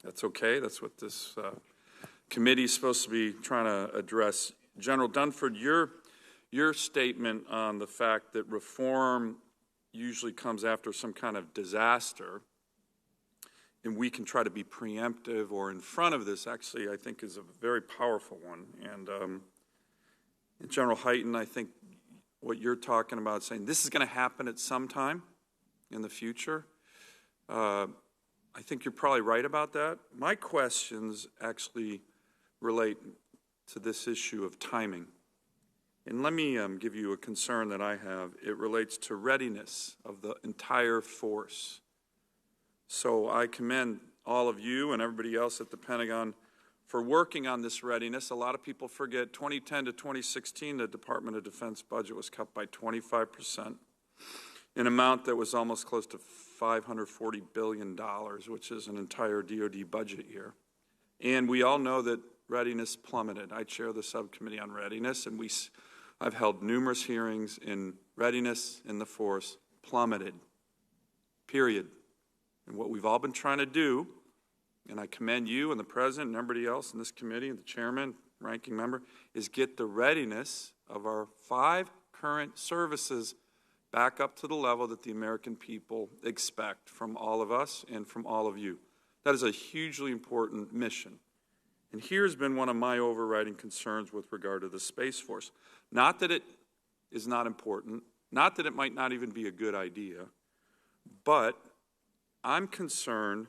That's okay. That's what this committee is supposed to be trying to address. General Dunford, your statement on the fact that reform usually comes after some kind of disaster, and we can try to be preemptive or in front of this, actually, I think is a very powerful one. And General Hyten, I think what you're talking about, saying this is going to happen at some time in the future, I think you're probably right about that. My questions actually relate to this issue of timing. And let me give you a concern that I have. It relates to readiness of the entire force. So I commend all of you and everybody else at the Pentagon for working on this readiness. A lot of people forget 2010 to 2016, the Department of Defense budget was cut by 25%, an amount that was almost close to $540 billion, which is an entire DoD budget year. And we all know that readiness plummeted. I chair the subcommittee on readiness, and I've held numerous hearings in readiness in the force plummeted, period. And what we've all been trying to do, and I commend you and the President and everybody else in this committee, and the Chairman, Ranking Member, is get the readiness of our 5 current services back up to the level that the American people expect from all of us and from all of you. That is a hugely important mission. And here's been one of my overriding concerns with regard to the Space Force. Not that it is not important, not that it might not even be a good idea, but I'm concerned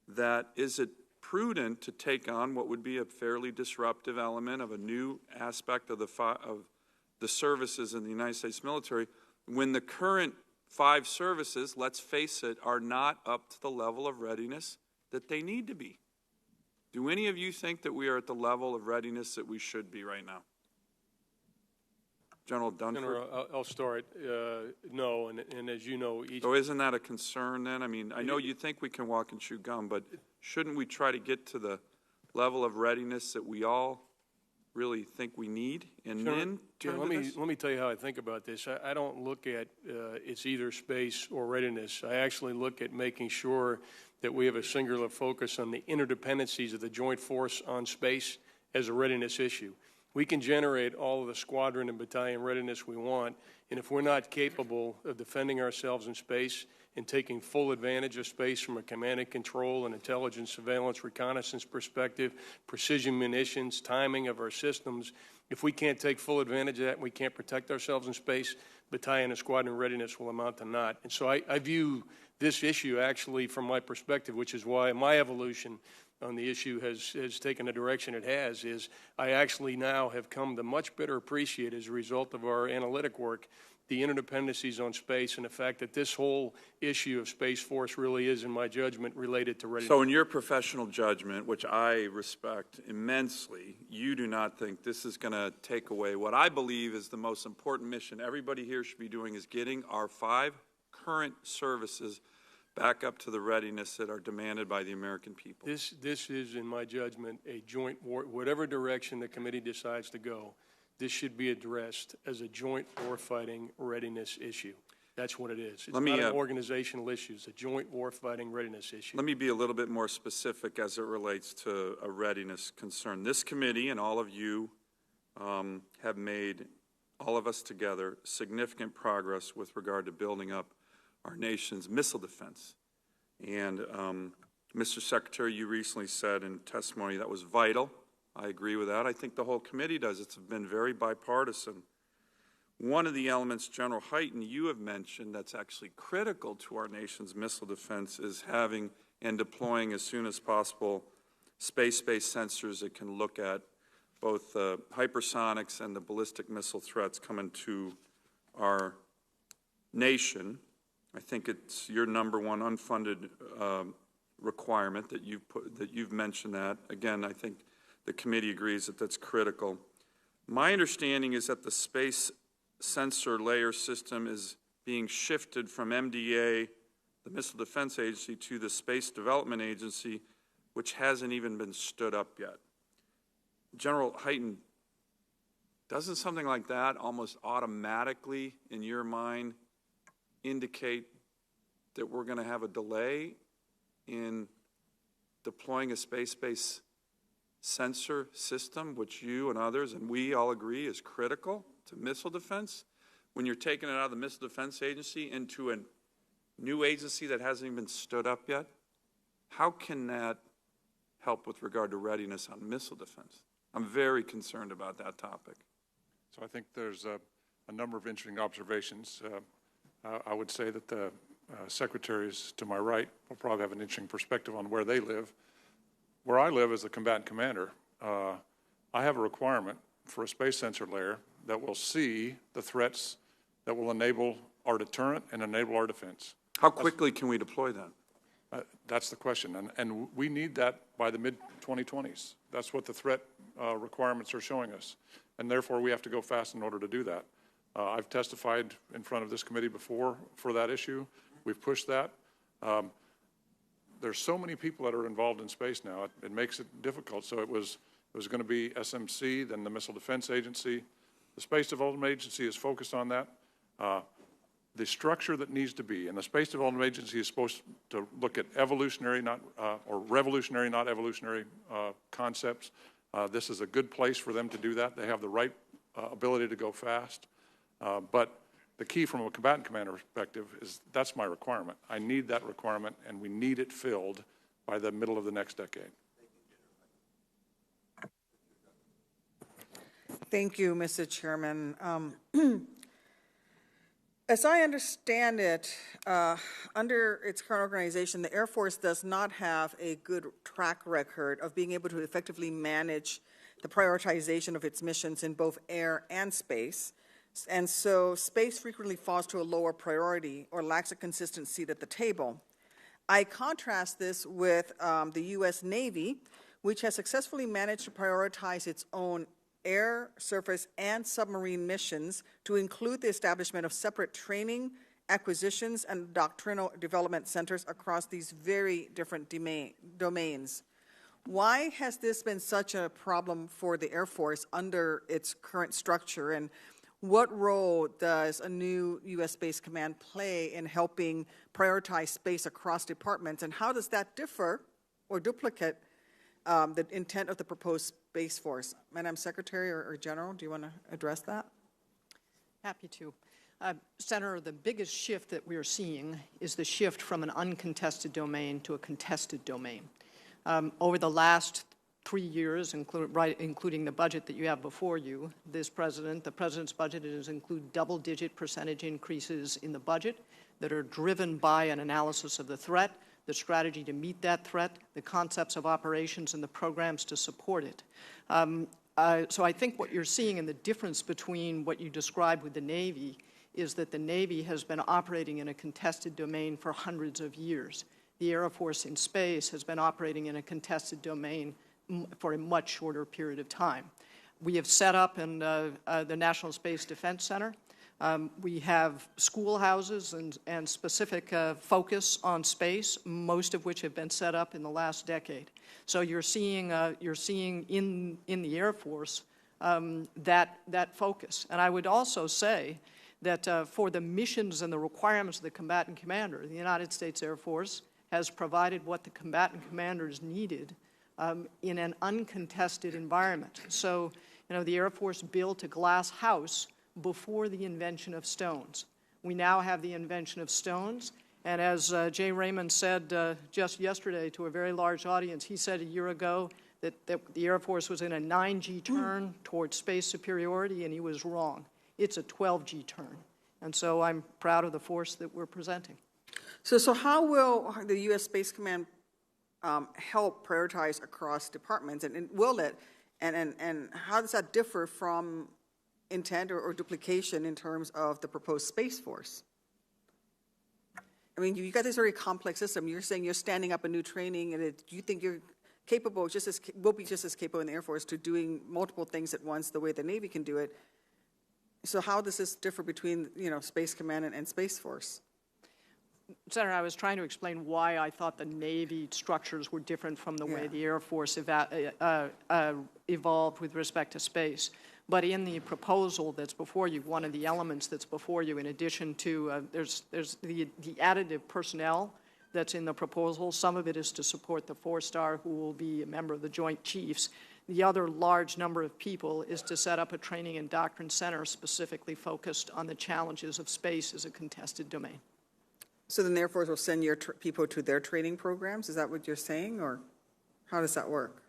that is it prudent to take on what would be a fairly disruptive element of a new aspect of the services in the United States military when the current 5 services, let's face it, are not up to the level of readiness that they need to be. Do any of you think that we are at the level of readiness that we should be right now? General Dunford? General, I'll start. No, and as you know, So isn't that a concern then? I mean, I know you think we can walk and chew gum, but shouldn't we try to get to the level of readiness that we all really think we need and then turn to this? Let me tell you how I think about this. I don't look at it's either space or readiness. I actually look at making sure that we have a singular focus on the interdependencies of the joint force on space as a readiness issue. We can generate all of the squadron and battalion readiness we want, and if we're not capable of defending ourselves in space and taking full advantage of space from a command and control and intelligence, surveillance, reconnaissance perspective, precision munitions, timing of our systems, if we can't take full advantage of that and we can't protect ourselves in space, battalion and squadron readiness will amount to naught. And so I view this issue actually from my perspective, which is why my evolution on the issue has taken the direction it has, is I actually now have come to much better appreciate as a result of our analytic work the interdependencies on space and the fact that this whole issue of Space Force really is, in my judgment, related to readiness. So in your professional judgment, which I respect immensely, you do not think this is going to take away what I believe is the most important mission everybody here should be doing, is getting our 5 current services back up to the readiness that are demanded by the American people. This is, in my judgment, a joint war, whatever direction the committee decides to go, this should be addressed as a joint warfighting readiness issue. That's what it is. It's not an organizational issue. It's a joint warfighting readiness issue. Let me be a little bit more specific as it relates to a readiness concern. This committee and all of you have made, all of us together, significant progress with regard to building up our nation's missile defense. And Mr. Secretary, you recently said in testimony that was vital. I agree with that. I think the whole committee does. It's been very bipartisan. One of the elements, General Hyten, you have mentioned that's actually critical to our nation's missile defense is having and deploying as soon as possible space-based sensors that can look at both the hypersonics and the ballistic missile threats coming to our nation. I think it's your number one unfunded requirement that you've mentioned that. Again, I think the committee agrees that that's critical. My understanding is that the space sensor layer system is being shifted from MDA, the Missile Defense Agency, to the Space Development Agency, which hasn't even been stood up yet. General Hyten, doesn't something like that almost automatically, in your mind, indicate that we're going to have a delay in deploying a space-based sensor system, which you and others and we all agree is critical to missile defense, when you're taking it out of the Missile Defense Agency into a new agency that hasn't even stood up yet? How can that help with regard to readiness on missile defense? I'm very concerned about that topic. So I think there's a number of interesting observations. I would say that the secretaries to my right will probably have an interesting perspective on where they live. Where I live as a combatant commander, I have a requirement for a space sensor layer that will see the threats that will enable our deterrent and enable our defense. How quickly can we deploy that? That's the question, and we need that by the mid-2020s. That's what the threat requirements are showing us, and therefore we have to go fast in order to do that. I've testified in front of this committee before for that issue. We've pushed that. There's so many people that are involved in space now, it makes it difficult. So it was going to be SMC, then the Missile Defense Agency. The Space Development Agency is focused on that. The structure that needs to be, and the Space Development Agency is supposed to look at evolutionary, or revolutionary, not evolutionary concepts. This is a good place for them to do that. They have the right ability to go fast. But the key from a combatant commander perspective is that's my requirement. I need that requirement, and we need it filled by the middle of the next decade. Thank you, Mr. Chairman. As I understand it, under its current organization, the Air Force does not have a good track record of being able to effectively manage the prioritization of its missions in both air and space. And so space frequently falls to a lower priority or lacks a consistent seat at the table. I contrast this with the U.S. Navy, which has successfully managed to prioritize its own air, surface, and submarine missions to include the establishment of separate training, acquisitions, and doctrinal development centers across these very different domains. Why has this been such a problem for the Air Force under its current structure, and what role does a new U.S. Space Command play in helping prioritize space across departments, and how does that differ or duplicate the intent of the proposed Space Force? Madam Secretary or General, do you want to address that? Happy to. Senator, the biggest shift that we're seeing is the shift from an uncontested domain to a contested domain. Over the last 3 years, including the budget that you have before you, the president's budget has included double-digit percentage increases in the budget that are driven by an analysis of the threat, the strategy to meet that threat, the concepts of operations, and the programs to support it. So I think what you're seeing in the difference between what you described with the Navy is that the Navy has been operating in a contested domain for hundreds of years. The Air Force in space has been operating in a contested domain for a much shorter period of time. We have set up in the National Space Defense Center. We have schoolhouses and specific focus on space, most of which have been set up in the last decade. So you're seeing in the Air Force that focus. And I would also say that for the missions and the requirements of the combatant commander, the United States Air Force has provided what the combatant commanders needed in an uncontested environment. So, the Air Force built a glass house before the invention of stones. We now have the invention of stones, and as Jay Raymond said just yesterday to a very large audience, he said a year ago that the Air Force was in a 9G turn towards space superiority, and he was wrong. It's a 12G turn, and so I'm proud of the force that we're presenting. So how will the U.S. Space Command help prioritize across departments, and will it, and how does that differ from intent or duplication in terms of the proposed Space Force? I mean, you got this very complex system. You're saying you're standing up a new training, and you think you're capable, will be just as capable in the Air Force to doing multiple things at once the way the Navy can do it. So how does this differ between, Space Command and Space Force? Senator, I was trying to explain why I thought the Navy structures were different from the way the Air Force evolved with respect to space. But in the proposal that's before you, one of the elements that's before you, in addition to there's the additive personnel that's in the proposal. Some of it is to support the 4-star, who will be a member of the Joint Chiefs. The other large number of people is to set up a training and doctrine center specifically focused on the challenges of space as a contested domain. So then the Air Force will send your people to their training programs? Is that what you're saying, or how does that work?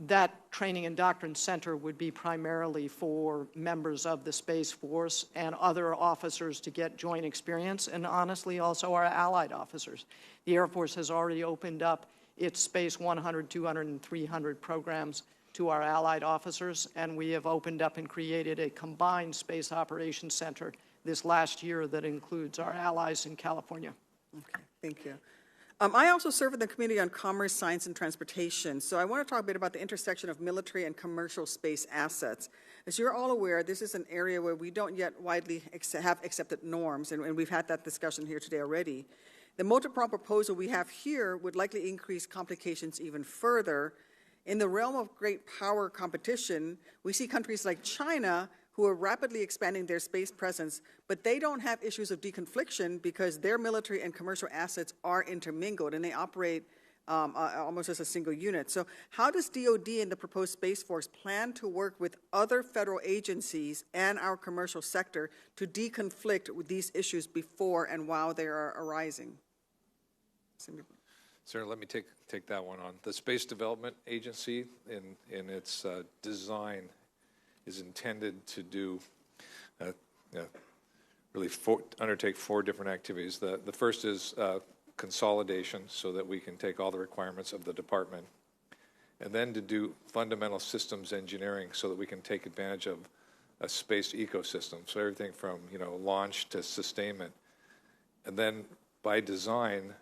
That training and doctrine center would be primarily for members of the Space Force and other officers to get joint experience, and honestly also our allied officers. The Air Force has already opened up its Space 100, 200, and 300 programs to our allied officers, and we have opened up and created a combined Space Operations Center this last year that includes our allies in California. Okay, thank you. I also serve in the Committee on Commerce, Science, and Transportation, so I want to talk a bit about the intersection of military and commercial space assets. As you're all aware, this is an area where we don't yet widely have accepted norms, and we've had that discussion here today already. The multi-pronged proposal we have here would likely increase complications even further. In the realm of great power competition, we see countries like China who are rapidly expanding their space presence, but they don't have issues of deconfliction because their military and commercial assets are intermingled and they operate almost as a single unit. So how does DOD and the proposed Space Force plan to work with other federal agencies and our commercial sector to deconflict with these issues before and while they are arising? Sir, let me take that one on. The Space Development Agency, in its design, is intended to do undertake 4 different activities. The first is consolidation, so that we can take all the requirements of the department, and then to do fundamental systems engineering, so that we can take advantage of a space ecosystem. So everything from launch to sustainment, and then by design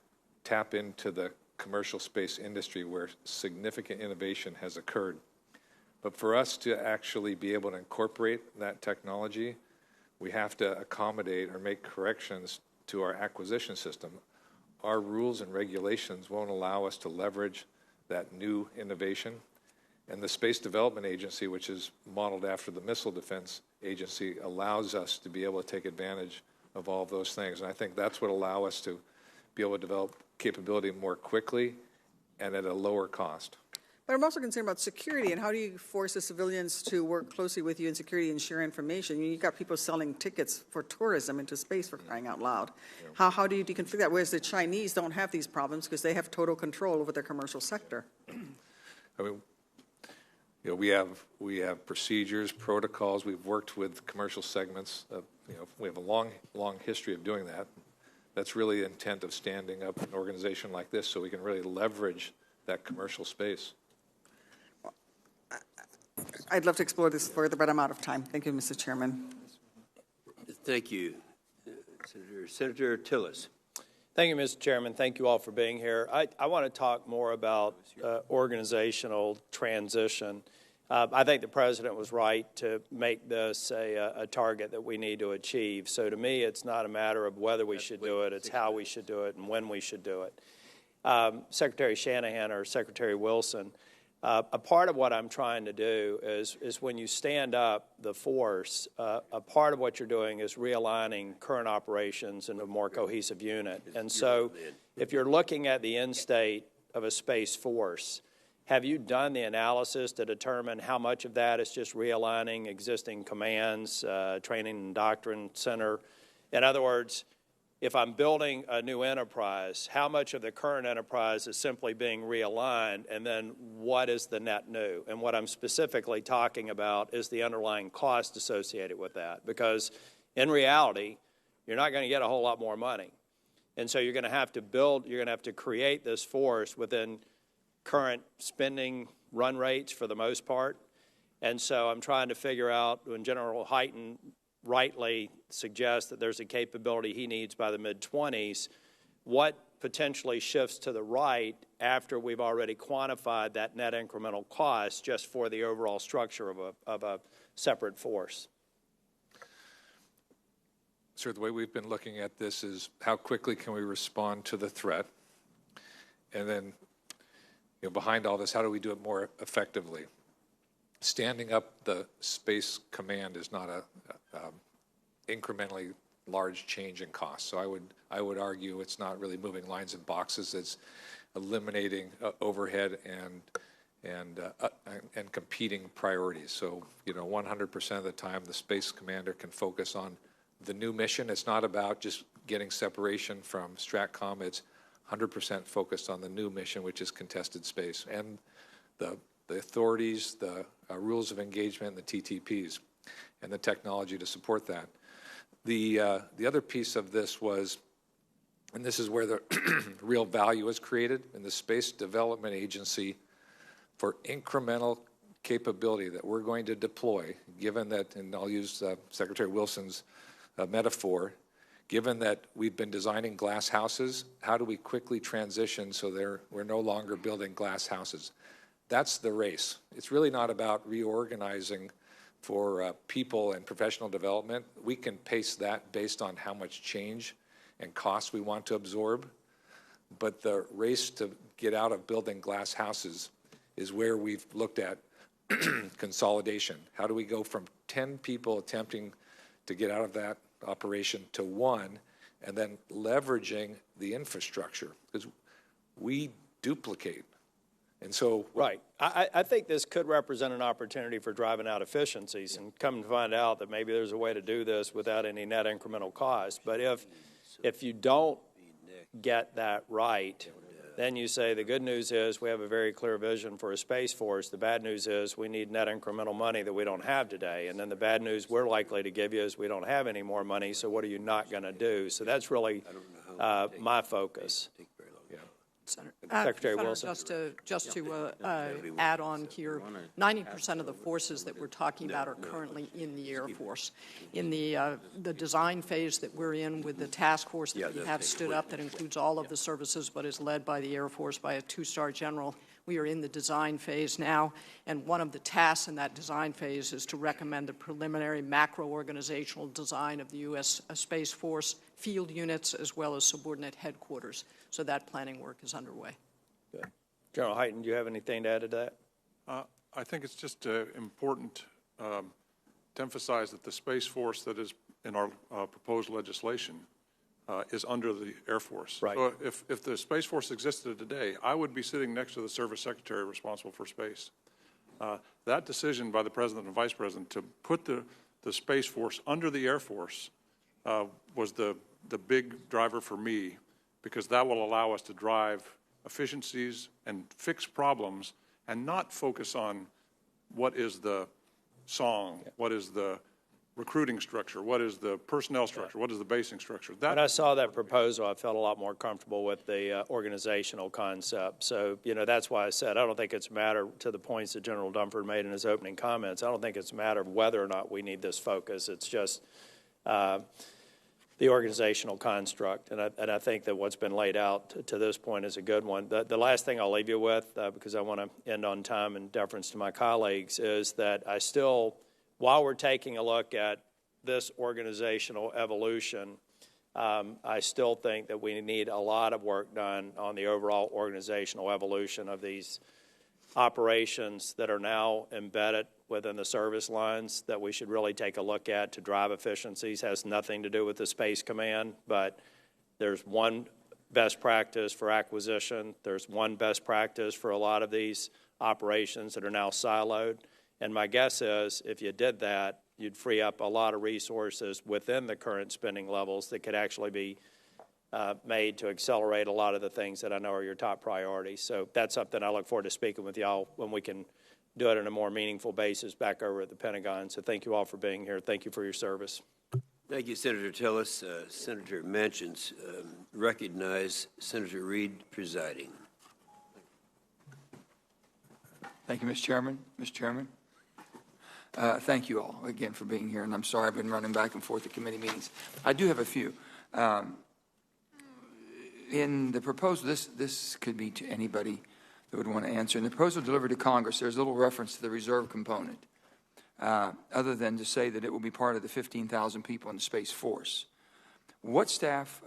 tap into the commercial space industry where significant innovation has occurred. But for us to actually be able to incorporate that technology, we have to accommodate or make corrections to our acquisition system. Our rules and regulations won't allow us to leverage that new innovation. And the Space Development Agency, which is modeled after the Missile Defense Agency, allows us to be able to take advantage of all of those things. And I think that's what allow us to be able to develop capability more quickly and at a lower cost. But I'm also concerned about security, and how do you force the civilians to work closely with you in security and share information? You've got people selling tickets for tourism into space, for crying out loud. Yeah. How do you deconflict that? Whereas the Chinese don't have these problems because they have total control over their commercial sector. I mean, we have procedures, protocols. We've worked with commercial segments. We have a long history of doing that. That's really the intent of standing up an organization like this, so we can really leverage that commercial space. I'd love to explore this further, but I'm out of time. Thank you, Mr. Chairman. Thank you. Senator Tillis. Thank you, Mr. Chairman. Thank you all for being here. I want to talk more about organizational transition. I think the President was right to make this a target that we need to achieve. So to me, it's not a matter of whether we should do it, it's how we should do it and when we should do it. Secretary Shanahan or Secretary Wilson, a part of what I'm trying to do is when you stand up the force, a part of what you're doing is realigning current operations into a more cohesive unit. And so if you're looking at the end state of a space force, have you done the analysis to determine how much of that is just realigning existing commands, training and doctrine center? In other words, if I'm building a new enterprise, how much of the current enterprise is simply being realigned, and then what is the net new? And what I'm specifically talking about is the underlying cost associated with that, because in reality, you're not going to get a whole lot more money. And so you're going to have to create this force within current spending run rates for the most part. And so I'm trying to figure out, when General Hyten rightly suggests that there's a capability he needs by the mid-20s, what potentially shifts to the right after we've already quantified that net incremental cost just for the overall structure of a separate force? Sir, the way we've been looking at this is how quickly can we respond to the threat, and then behind all this, how do we do it more effectively? Standing up the Space Command is not a incrementally large change in cost. So I would argue it's not really moving lines and boxes. It's eliminating overhead and competing priorities. So, 100% of the time, the Space Commander can focus on the new mission. It's not about just getting separation from STRATCOM. It's 100% focused on the new mission, which is contested space, and the authorities, the rules of engagement, and the TTPs, and the technology to support that. The other piece of this was, and this is where the real value is created in the Space Development Agency, for incremental capability that we're going to deploy, given that, and I'll use Secretary Wilson's metaphor, given that we've been designing glass houses, how do we quickly transition so we're no longer building glass houses? That's the race. It's really not about reorganizing for people and professional development. We can pace that based on how much change and cost we want to absorb. But the race to get out of building glass houses is where we've looked at consolidation. How do we go from 10 people attempting to get out of that operation to one, and then leveraging the infrastructure? Because we duplicate. And so, right. I think this could represent an opportunity for driving out efficiencies, and come to find out that maybe there's a way to do this without any net incremental cost. But if you don't get that right, then you say the good news is we have a very clear vision for a Space Force. The bad news is we need net incremental money that we don't have today. And then the bad news we're likely to give you is we don't have any more money, so what are you not going to do? So that's really my focus. Secretary Wilson. Just to add on here, 90% of the forces that we're talking about are currently in the Air Force. In the design phase that we're in with the task force that we have stood up that includes all of the services but is led by the Air Force by a 2-star general, we are in the design phase now, and one of the tasks in that design phase is to recommend the preliminary macro-organizational design of the U.S. Space Force field units as well as subordinate headquarters. So that planning work is underway. Good. General Hyten, do you have anything to add to that? I think it's just important to emphasize that the Space Force that is in our proposed legislation is under the Air Force. Right. So if the Space Force existed today, I would be sitting next to the Service Secretary responsible for space. That decision by the President and Vice President to put the Space Force under the Air Force was the big driver for me, because that will allow us to drive efficiencies and fix problems and not focus on what is the song, what is the recruiting structure, what is the personnel structure, what is the basing structure. When I saw that proposal, I felt a lot more comfortable with the organizational concept. So, that's why I said I don't think it's a matter, to the points that General Dunford made in his opening comments, I don't think it's a matter of whether or not we need this focus. It's just the organizational construct, and I think that what's been laid out to this point is a good one. The last thing I'll leave you with, because I want to end on time in deference to my colleagues, is that I still, while we're taking a look at this organizational evolution, I still think that we need a lot of work done on the overall organizational evolution of these operations that are now embedded within the service lines that we should really take a look at to drive efficiencies. Has nothing to do with the Space Command, but there's one best practice for acquisition. There's one best practice for a lot of these operations that are now siloed. And my guess is if you did that, you'd free up a lot of resources within the current spending levels that could actually be made to accelerate a lot of the things that I know are your top priorities. So that's something I look forward to speaking with y'all when we can do it on a more meaningful basis back over at the Pentagon. So thank you all for being here. Thank you for your service. Thank you, Senator Tillis. Senator Manchin's recognize Senator Reed presiding. Thank you, Mr. Chairman. Mr. Chairman, thank you all again for being here, and I'm sorry I've been running back and forth at committee meetings. I do have a few. In the proposal, this could be to anybody that would want to answer. In the proposal delivered to Congress, there's a little reference to the reserve component, other than to say that it will be part of the 15,000 people in the Space Force. What staff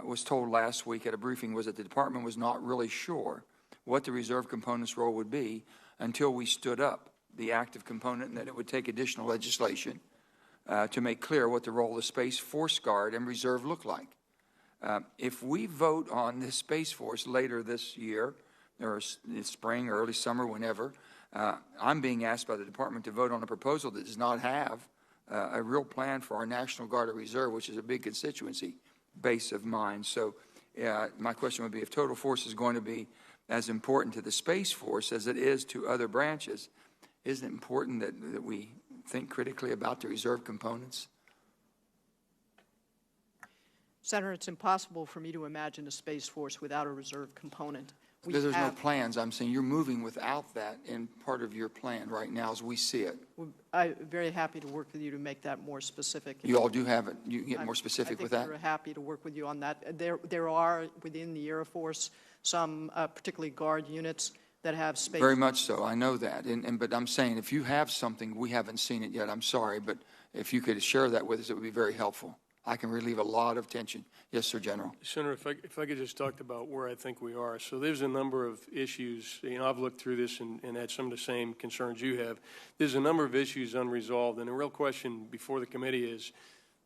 was told last week at a briefing was that the department was not really sure what the reserve component's role would be until we stood up the active component, and that it would take additional legislation to make clear what the role of the Space Force Guard and Reserve look like. If we vote on this Space Force later this year, or spring, early summer, whenever, I'm being asked by the Department to vote on a proposal that does not have a real plan for our National Guard or Reserve, which is a big constituency base of mine. So my question would be, if total force is going to be as important to the Space Force as it is to other branches, isn't it important that we think critically about the reserve components? Senator, it's impossible for me to imagine a Space Force without a reserve component. Because there's no plans. I'm saying you're moving without that in part of your plan right now as we see it. I'm very happy to work with you to make that more specific. You all do have it. You get more specific with that? I think we're happy to work with you on that. There are, within the Air Force, some particularly Guard units that have space. Very much so. I know that. But I'm saying if you have something, we haven't seen it yet. I'm sorry. But if you could share that with us, it would be very helpful. I can relieve a lot of tension. Yes, sir, General. Senator, if I could just talk about where I think we are. So there's a number of issues. I've looked through this and had some of the same concerns you have. There's a number of issues unresolved, and the real question before the committee is,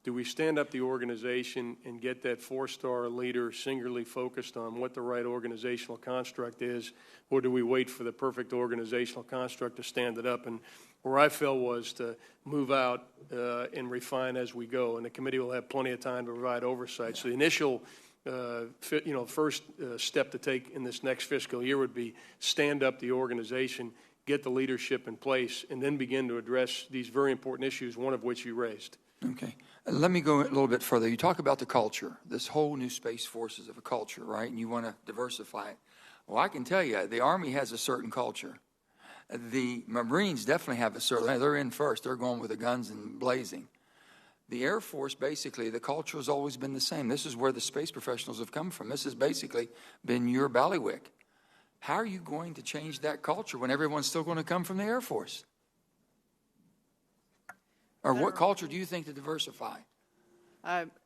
do we stand up the organization and get that four-star leader singularly focused on what the right organizational construct is, or do we wait for the perfect organizational construct to stand it up? And where I fell was to move out and refine as we go, and the committee will have plenty of time to provide oversight. So the initial first step to take in this next fiscal year would be stand up the organization, get the leadership in place, and then begin to address these very important issues, one of which you raised. Okay. Let me go a little bit further. You talk about the culture. This whole new Space Force is of a culture, right? And you want to diversify it. Well, I can tell you, the Army has a certain culture. The Marines definitely have a certain, they're in first. They're going with the guns and blazing. The Air Force, basically, the culture has always been the same. This is where the space professionals have come from. This has basically been your bailiwick. How are you going to change that culture when everyone's still going to come from the Air Force? Or what culture do you think to diversify?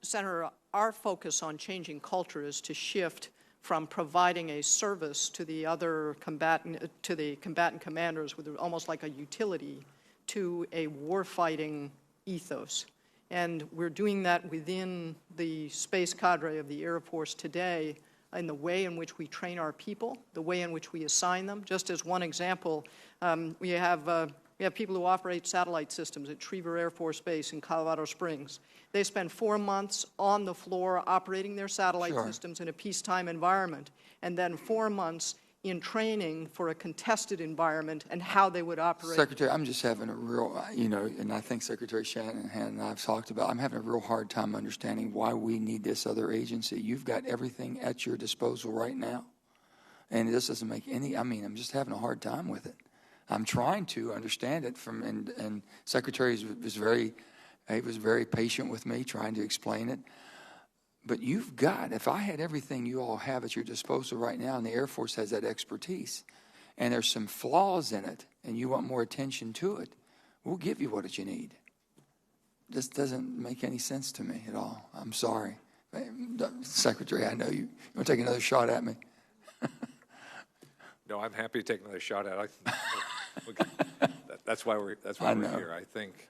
Senator, our focus on changing culture is to shift from providing a service to the other combatant commanders with almost like a utility to a warfighting ethos. And we're doing that within the space cadre of the Air Force today in the way in which we train our people, the way in which we assign them. Just as one example, we have people who operate satellite systems at Schriever Air Force Base in Colorado Springs. They spend 4 months on the floor operating their satellite systems in a peacetime environment, and then 4 months in training for a contested environment and how they would operate. Secretary, I'm just having a real, and I think Secretary Shanahan and I have talked about, I'm having a real hard time understanding why we need this other agency. You've got everything at your disposal right now, and this doesn't make any, I'm just having a hard time with it. I'm trying to understand it and Secretary was very patient with me, trying to explain it. But you've got, if I had everything you all have at your disposal right now, and the Air Force has that expertise, and there's some flaws in it, and you want more attention to it, we'll give you what you need. This doesn't make any sense to me at all. I'm sorry. Secretary, I know you want to take another shot at me? No, I'm happy to take another shot at it. That's why we're here, I think.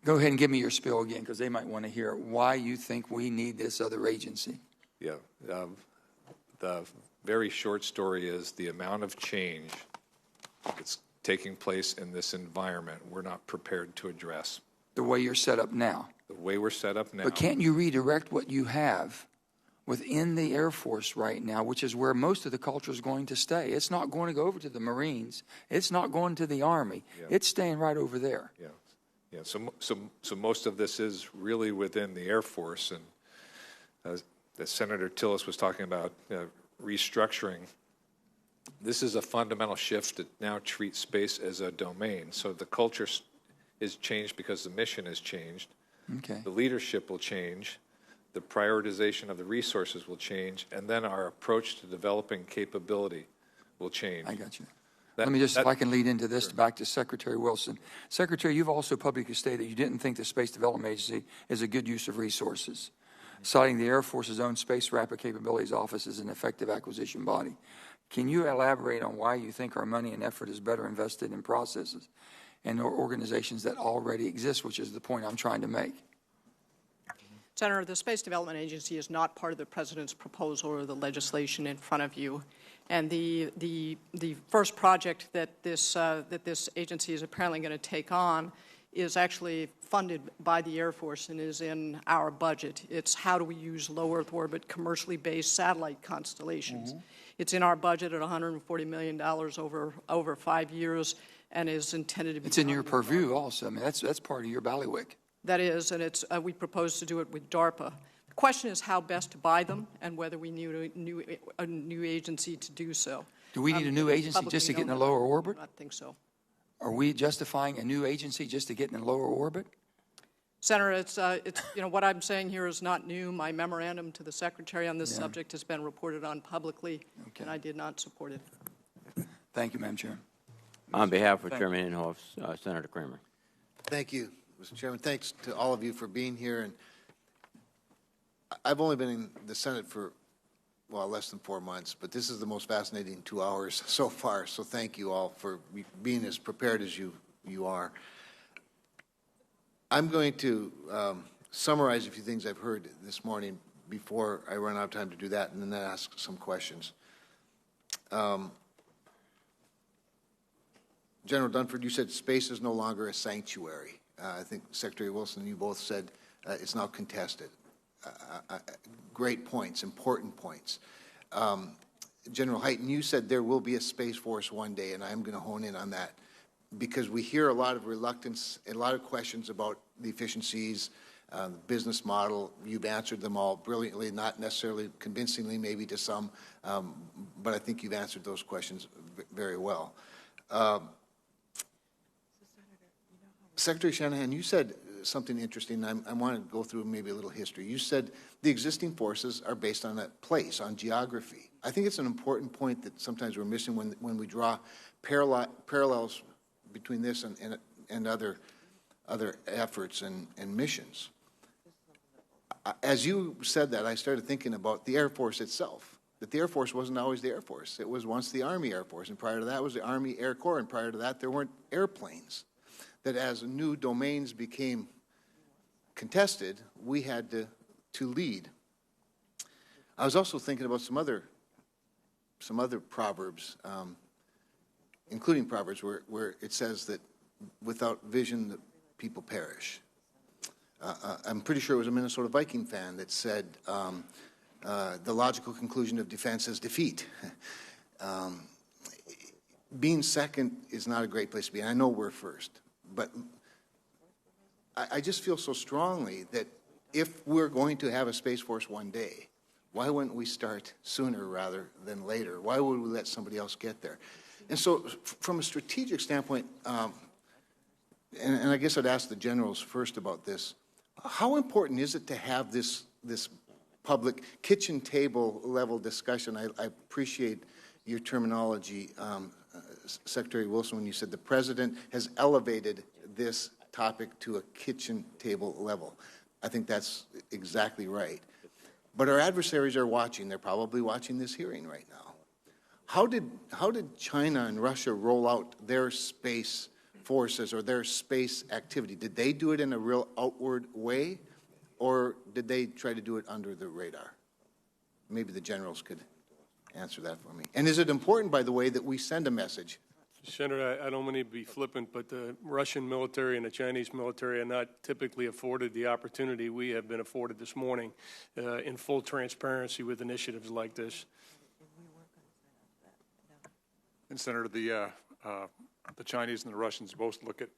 Go ahead and give me your spiel again, because they might want to hear why you think we need this other agency. Yeah. The very short story is the amount of change that's taking place in this environment we're not prepared to address. The way you're set up now. The way we're set up now. But can't you redirect what you have within the Air Force right now, which is where most of the culture is going to stay? It's not going to go over to the Marines. It's not going to the Army. Yeah. It's staying right over there. Yeah. Yeah, so most of this is really within the Air Force, and as Senator Tillis was talking about restructuring, this is a fundamental shift to now treat space as a domain. So the culture is changed because the mission has changed. Okay. The leadership will change. The prioritization of the resources will change, and then our approach to developing capability will change. I got you. Let me just, if I can lead into this, back to Secretary Wilson. Secretary, you've also publicly stated you didn't think the Space Development Agency is a good use of resources, citing the Air Force's own Space Rapid Capabilities Office as an effective acquisition body. Can you elaborate on why you think our money and effort is better invested in processes and organizations that already exist, which is the point I'm trying to make. Senator, the Space Development Agency is not part of the President's proposal or the legislation in front of you. And the first project that this agency is apparently going to take on is actually funded by the Air Force and is in our budget. It's how do we use low Earth orbit commercially based satellite constellations. Mm-hmm. It's in our budget at $140 million over 5 years and is intended to be. It's in your purview also. I mean, that's part of your bailiwick. That is, and it's we propose to do it with DARPA. The question is how best to buy them and whether we need a new agency to do so. Do we need a new agency just to get in a lower orbit? I think so. Are we justifying a new agency just to get in a lower orbit? Senator, it's what I'm saying here is not new. My memorandum to the Secretary on this subject has been reported on publicly, and I did not support it. Thank you, Madam Chair. On behalf of Chairman Inhofe, Senator Kramer. Thank you, Mr. Chairman. Thanks to all of you for being here. And I've only been in the Senate for, well, less than 4 months, but this is the most fascinating 2 hours so far. So thank you all for being as prepared as you are. I'm going to summarize a few things I've heard this morning before I run out of time to do that, and then ask some questions. General Dunford, you said space is no longer a sanctuary. I think Secretary Wilson, you both said it's now contested. Great points, important points. General Hyten, you said there will be a Space Force one day, and I'm going to hone in on that because we hear a lot of reluctance and a lot of questions about the efficiencies, the business model. You've answered them all brilliantly, not necessarily convincingly, maybe to some, but I think you've answered those questions very well. Secretary Shanahan, you said something interesting. I want to go through maybe a little history. You said the existing forces are based on a place, on geography. I think it's an important point that sometimes we're missing when we draw parallels between this and other efforts and missions. As you said that, I started thinking about the Air Force itself, that the Air Force wasn't always the Air Force. It was once the Army Air Force, and prior to that was the Army Air Corps, and prior to that there weren't airplanes. That as new domains became contested, we had to lead. I was also thinking about some other proverbs, including Proverbs where it says that without vision the people perish. I'm pretty sure it was a Minnesota Viking fan that said the logical conclusion of defense is defeat. Being second is not a great place to be, and I know we're first. But I just feel so strongly that if we're going to have a Space Force one day, why wouldn't we start sooner rather than later? Why would we let somebody else get there? And so from a strategic standpoint, and I guess I'd ask the generals first about this, how important is it to have this public kitchen table level discussion? I appreciate your terminology, Secretary Wilson, when you said the President has elevated this topic to a kitchen table level. I think that's exactly right. But our adversaries are watching. They're probably watching this hearing right now. How did China and Russia roll out their space forces or their space activity? Did they do it in a real outward way, or did they try to do it under the radar? Maybe the generals could answer that for me. And is it important, by the way, that we send a message? Senator, I don't mean to be flippant, but the Russian military and the Chinese military are not typically afforded the opportunity we have been afforded this morning in full transparency with initiatives like this. And Senator, the Chinese and the Russians both look at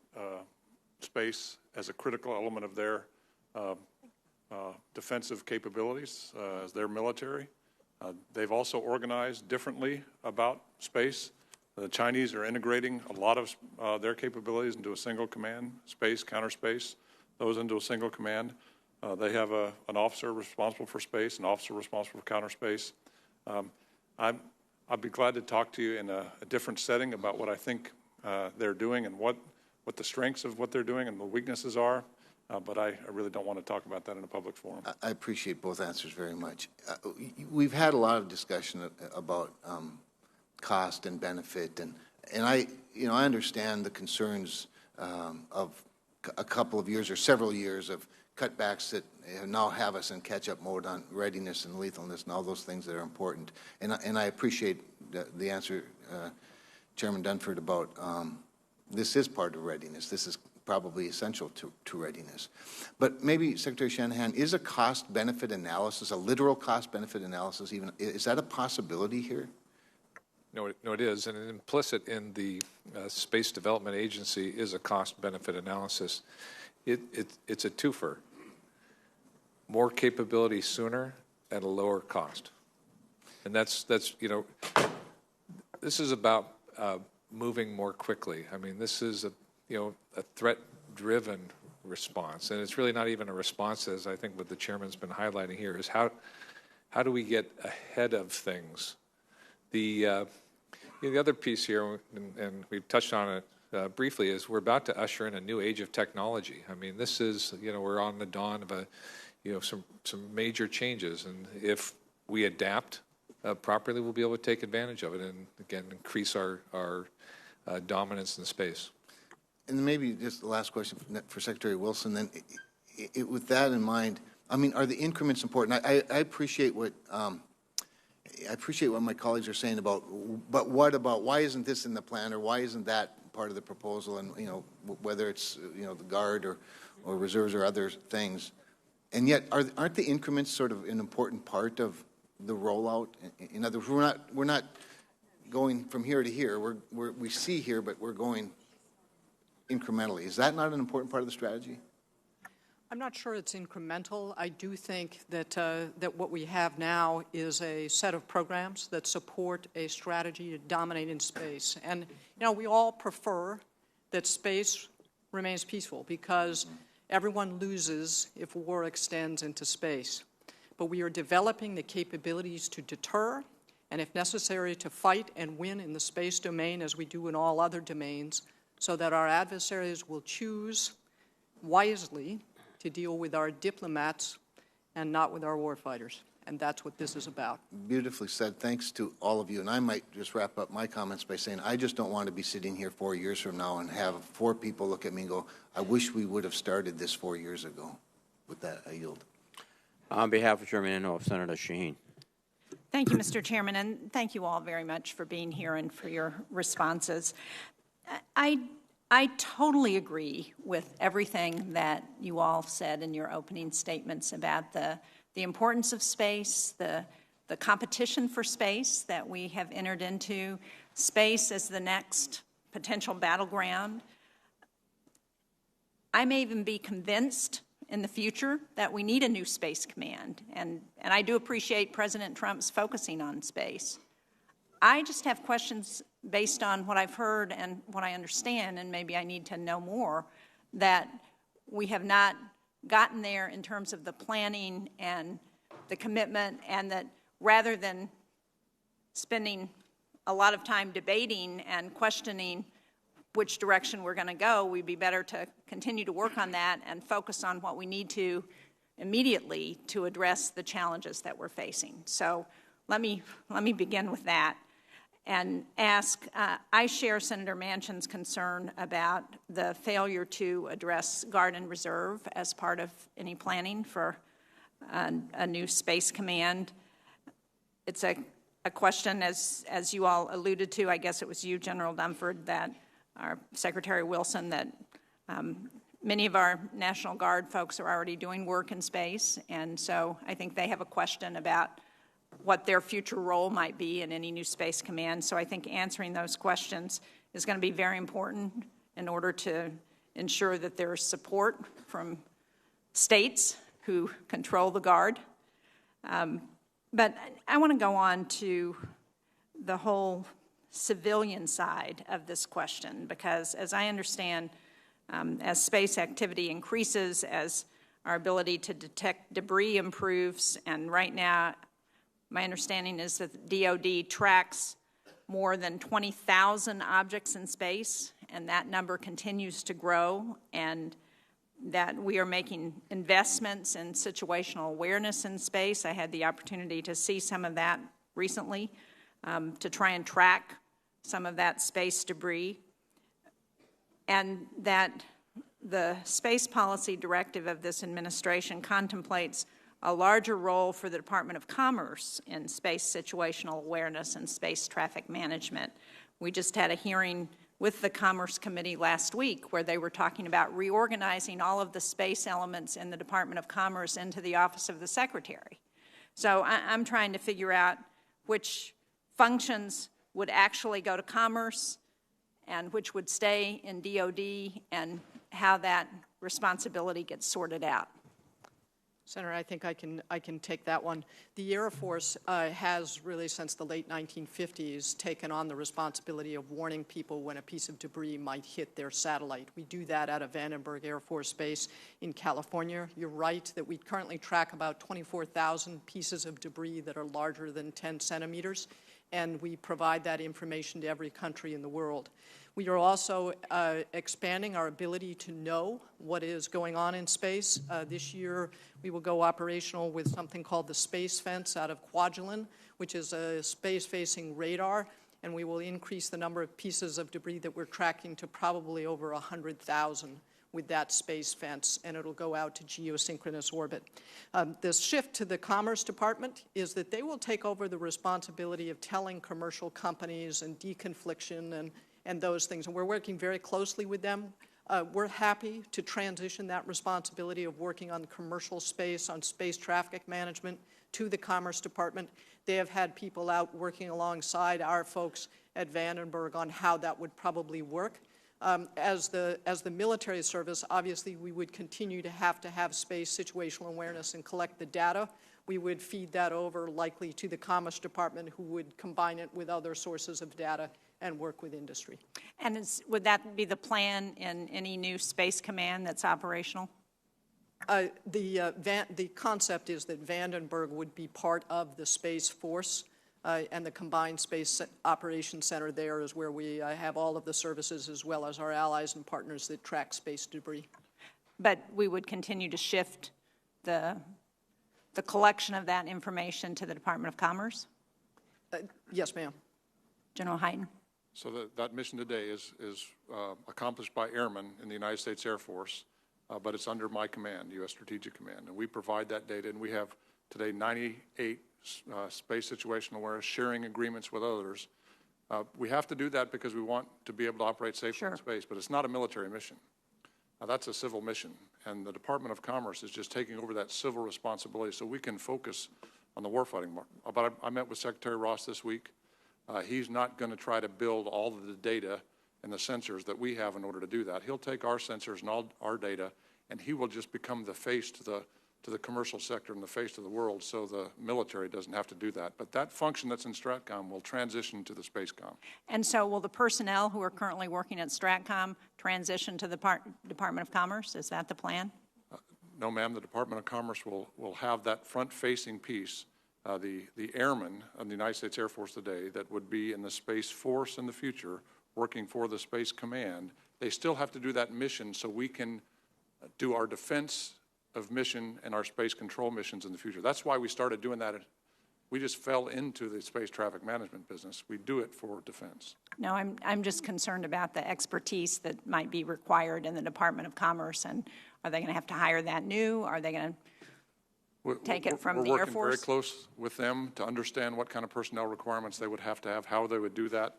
space as a critical element of their defensive capabilities as their military. They've also organized differently about space. The Chinese are integrating a lot of their capabilities into a single command, space, counter space, those into a single command. They have an officer responsible for space, an officer responsible for counter space. I'd be glad to talk to you in a different setting about what I think they're doing and what the strengths of what they're doing and the weaknesses are. But I really don't want to talk about that in a public forum. I appreciate both answers very much. We've had a lot of discussion about cost and benefit, and I understand the concerns of a couple of years or several years of cutbacks that now have us in catch-up mode on readiness and lethalness and all those things that are important. And I appreciate the answer, Chairman Dunford, about this is part of readiness. This is probably essential to readiness. But maybe, Secretary Shanahan, is a cost-benefit analysis, a literal cost-benefit analysis, even, is that a possibility here? No, it is, and implicit in the Space Development Agency is a cost-benefit analysis. It's a twofer. More capability sooner at a lower cost. And that's you know, this is about moving more quickly. I mean, this is a threat-driven response, and it's really not even a response, as I think what the chairman's been highlighting here is how do we get ahead of things. The other piece here, and we've touched on it briefly, is we're about to usher in a new age of technology. I mean, this is, we're on the dawn of some major changes, and if we adapt properly, we'll be able to take advantage of it and, again, increase our dominance in space. And maybe just the last question for Secretary Wilson, then, with that in mind, I mean, are the increments important? I appreciate what my colleagues are saying about, but what about, why isn't this in the plan, or why isn't that part of the proposal, and, whether it's, the Guard or reserves or other things. And yet, aren't the increments sort of an important part of the rollout? In other words, we're not going from here to here. We see here, but we're going incrementally. Is that not an important part of the strategy? I'm not sure it's incremental. I do think that that what we have now is a set of programs that support a strategy to dominate in space. And, we all prefer that space remains peaceful because everyone loses if war extends into space. But we are developing the capabilities to deter and, if necessary, to fight and win in the space domain as we do in all other domains, so that our adversaries will choose wisely to deal with our diplomats and not with our warfighters. And that's what this is about. Beautifully said. Thanks to all of you. And I might just wrap up my comments by saying I just don't want to be sitting here 4 years from now and have 4 people look at me and go, I wish we would have started this 4 years ago. With that, I yield. On behalf of Chairman Inhofe, Senator Shaheen. Thank you, Mr. Chairman, and thank you all very much for being here and for your responses. I totally agree with everything that you all said in your opening statements about the importance of space, the competition for space that we have entered into, space as the next potential battleground. I may even be convinced in the future that we need a new space command, and I do appreciate President Trump's focusing on space. I just have questions based on what I've heard and what I understand, and maybe I need to know more, that we have not gotten there in terms of the planning and the commitment, and that rather than spending a lot of time debating and questioning which direction we're going to go, we'd be better to continue to work on that and focus on what we need to immediately to address the challenges that we're facing. So let me begin with that and ask, I share Senator Manchin's concern about the failure to address Guard and Reserve as part of any planning for a new space command. It's a question, as you all alluded to, I guess it was you, General Dunford, that our Secretary Wilson, that many of our National Guard folks are already doing work in space, and so I think they have a question about what their future role might be in any new space command. So I think answering those questions is going to be very important in order to ensure that there is support from states who control the Guard. But I want to go on to the whole civilian side of this question, because as I understand, as space activity increases, as our ability to detect debris improves, and right now my understanding is that the DoD tracks more than 20,000 objects in space, and that number continues to grow, and that we are making investments in situational awareness in space. I had the opportunity to see some of that recently, to try and track some of that space debris. and that the space policy directive of this administration contemplates a larger role for the Department of Commerce in space situational awareness and space traffic management. We just had a hearing with the Commerce Committee last week where they were talking about reorganizing all of the space elements in the Department of Commerce into the Office of the Secretary. So I'm trying to figure out which functions would actually go to Commerce and which would stay in DOD, and how that responsibility gets sorted out. Senator, I think I can take that one. The Air Force has really, since the late 1950s, taken on the responsibility of warning people when a piece of debris might hit their satellite. We do that out of Vandenberg Air Force Base in California. You're right that we currently track about 24,000 pieces of debris that are larger than 10 centimeters, and we provide that information to every country in the world. We are also expanding our ability to know what is going on in space. This year, we will go operational with something called the Space Fence out of Kwajalein, which is a space-facing radar, and we will increase the number of pieces of debris that we're tracking to probably over 100,000 with that space fence, and it'll go out to geosynchronous orbit. The shift to the Commerce Department is that they will take over the responsibility of telling commercial companies and deconfliction and those things, and we're working very closely with them. We're happy to transition that responsibility of working on commercial space, on space traffic management, to the Commerce Department. They have had people out working alongside our folks at Vandenberg on how that would probably work. As the military service, obviously we would continue to have space situational awareness and collect the data. We would feed that over likely to the Commerce Department, who would combine it with other sources of data and work with industry. And would that be the plan in any new space command that's operational? The concept is that Vandenberg would be part of the Space Force, and the Combined Space Operations Center there is where we have all of the services as well as our allies and partners that track space debris. But we would continue to shift the collection of that information to the Department of Commerce? Yes, ma'am. General Hyten. So that mission today is accomplished by airmen in the United States Air Force, but it's under my command, U.S. Strategic Command, and we provide that data, and we have today 98 space situational awareness sharing agreements with others. We have to do that because we want to be able to operate safely in space, but it's not a military mission. That's a civil mission, and the Department of Commerce is just taking over that civil responsibility so we can focus on the warfighting market. But I met with Secretary Ross this week. He's not going to try to build all of the data and the sensors that we have in order to do that. He'll take our sensors and all our data, and he will just become the face to the commercial sector and the face to the world, so the military doesn't have to do that. But that function that's in STRATCOM will transition to the SpaceCom. And so will the personnel who are currently working at STRATCOM transition to the Department of Commerce? Is that the plan? No, ma'am. The Department of Commerce will have that front-facing piece. The airmen of the United States Air Force today that would be in the Space Force in the future working for the Space Command, they still have to do that mission so we can do our defense of mission and our space control missions in the future. That's why we started doing that. We just fell into the space traffic management business. We do it for defense. No, I'm just concerned about the expertise that might be required in the Department of Commerce, and are they going to have to hire that new? Are they going to take it from the Air Force? We're working very close with them to understand what kind of personnel requirements they would have, how they would do that.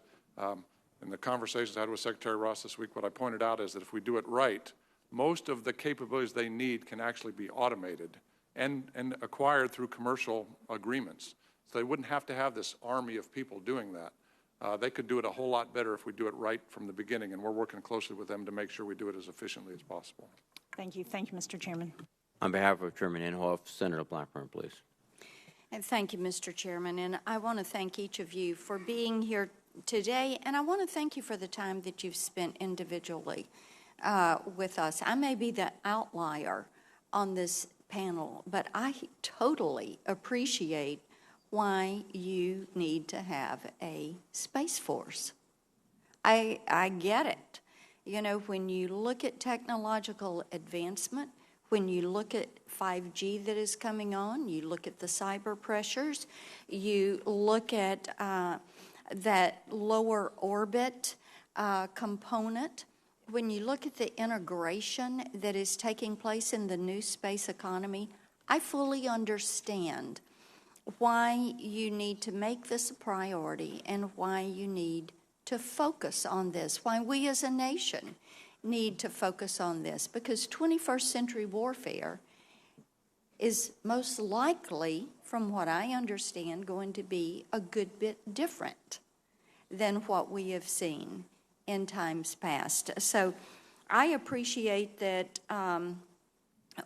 In the conversations I had with Secretary Ross this week, what I pointed out is that if we do it right, most of the capabilities they need can actually be automated and acquired through commercial agreements. So they wouldn't have to have this army of people doing that. They could do it a whole lot better if we do it right from the beginning, and we're working closely with them to make sure we do it as efficiently as possible. Thank you. Thank you, Mr. Chairman. On behalf of Chairman Inhofe, Senator Blackburn, please. And thank you, Mr. Chairman. And I want to thank each of you for being here today, and I want to thank you for the time that you've spent individually with us. I may be the outlier on this panel, but I totally appreciate why you need to have a Space Force. I get it. You know, when you look at technological advancement, when you look at 5G that is coming on, you look at the cyber pressures, you look at that lower orbit component, when you look at the integration that is taking place in the new space economy, I fully understand why you need to make this a priority and why you need to focus on this, why we as a nation need to focus on this, because 21st century warfare is most likely, from what I understand, going to be a good bit different than what we have seen in times past. So I appreciate that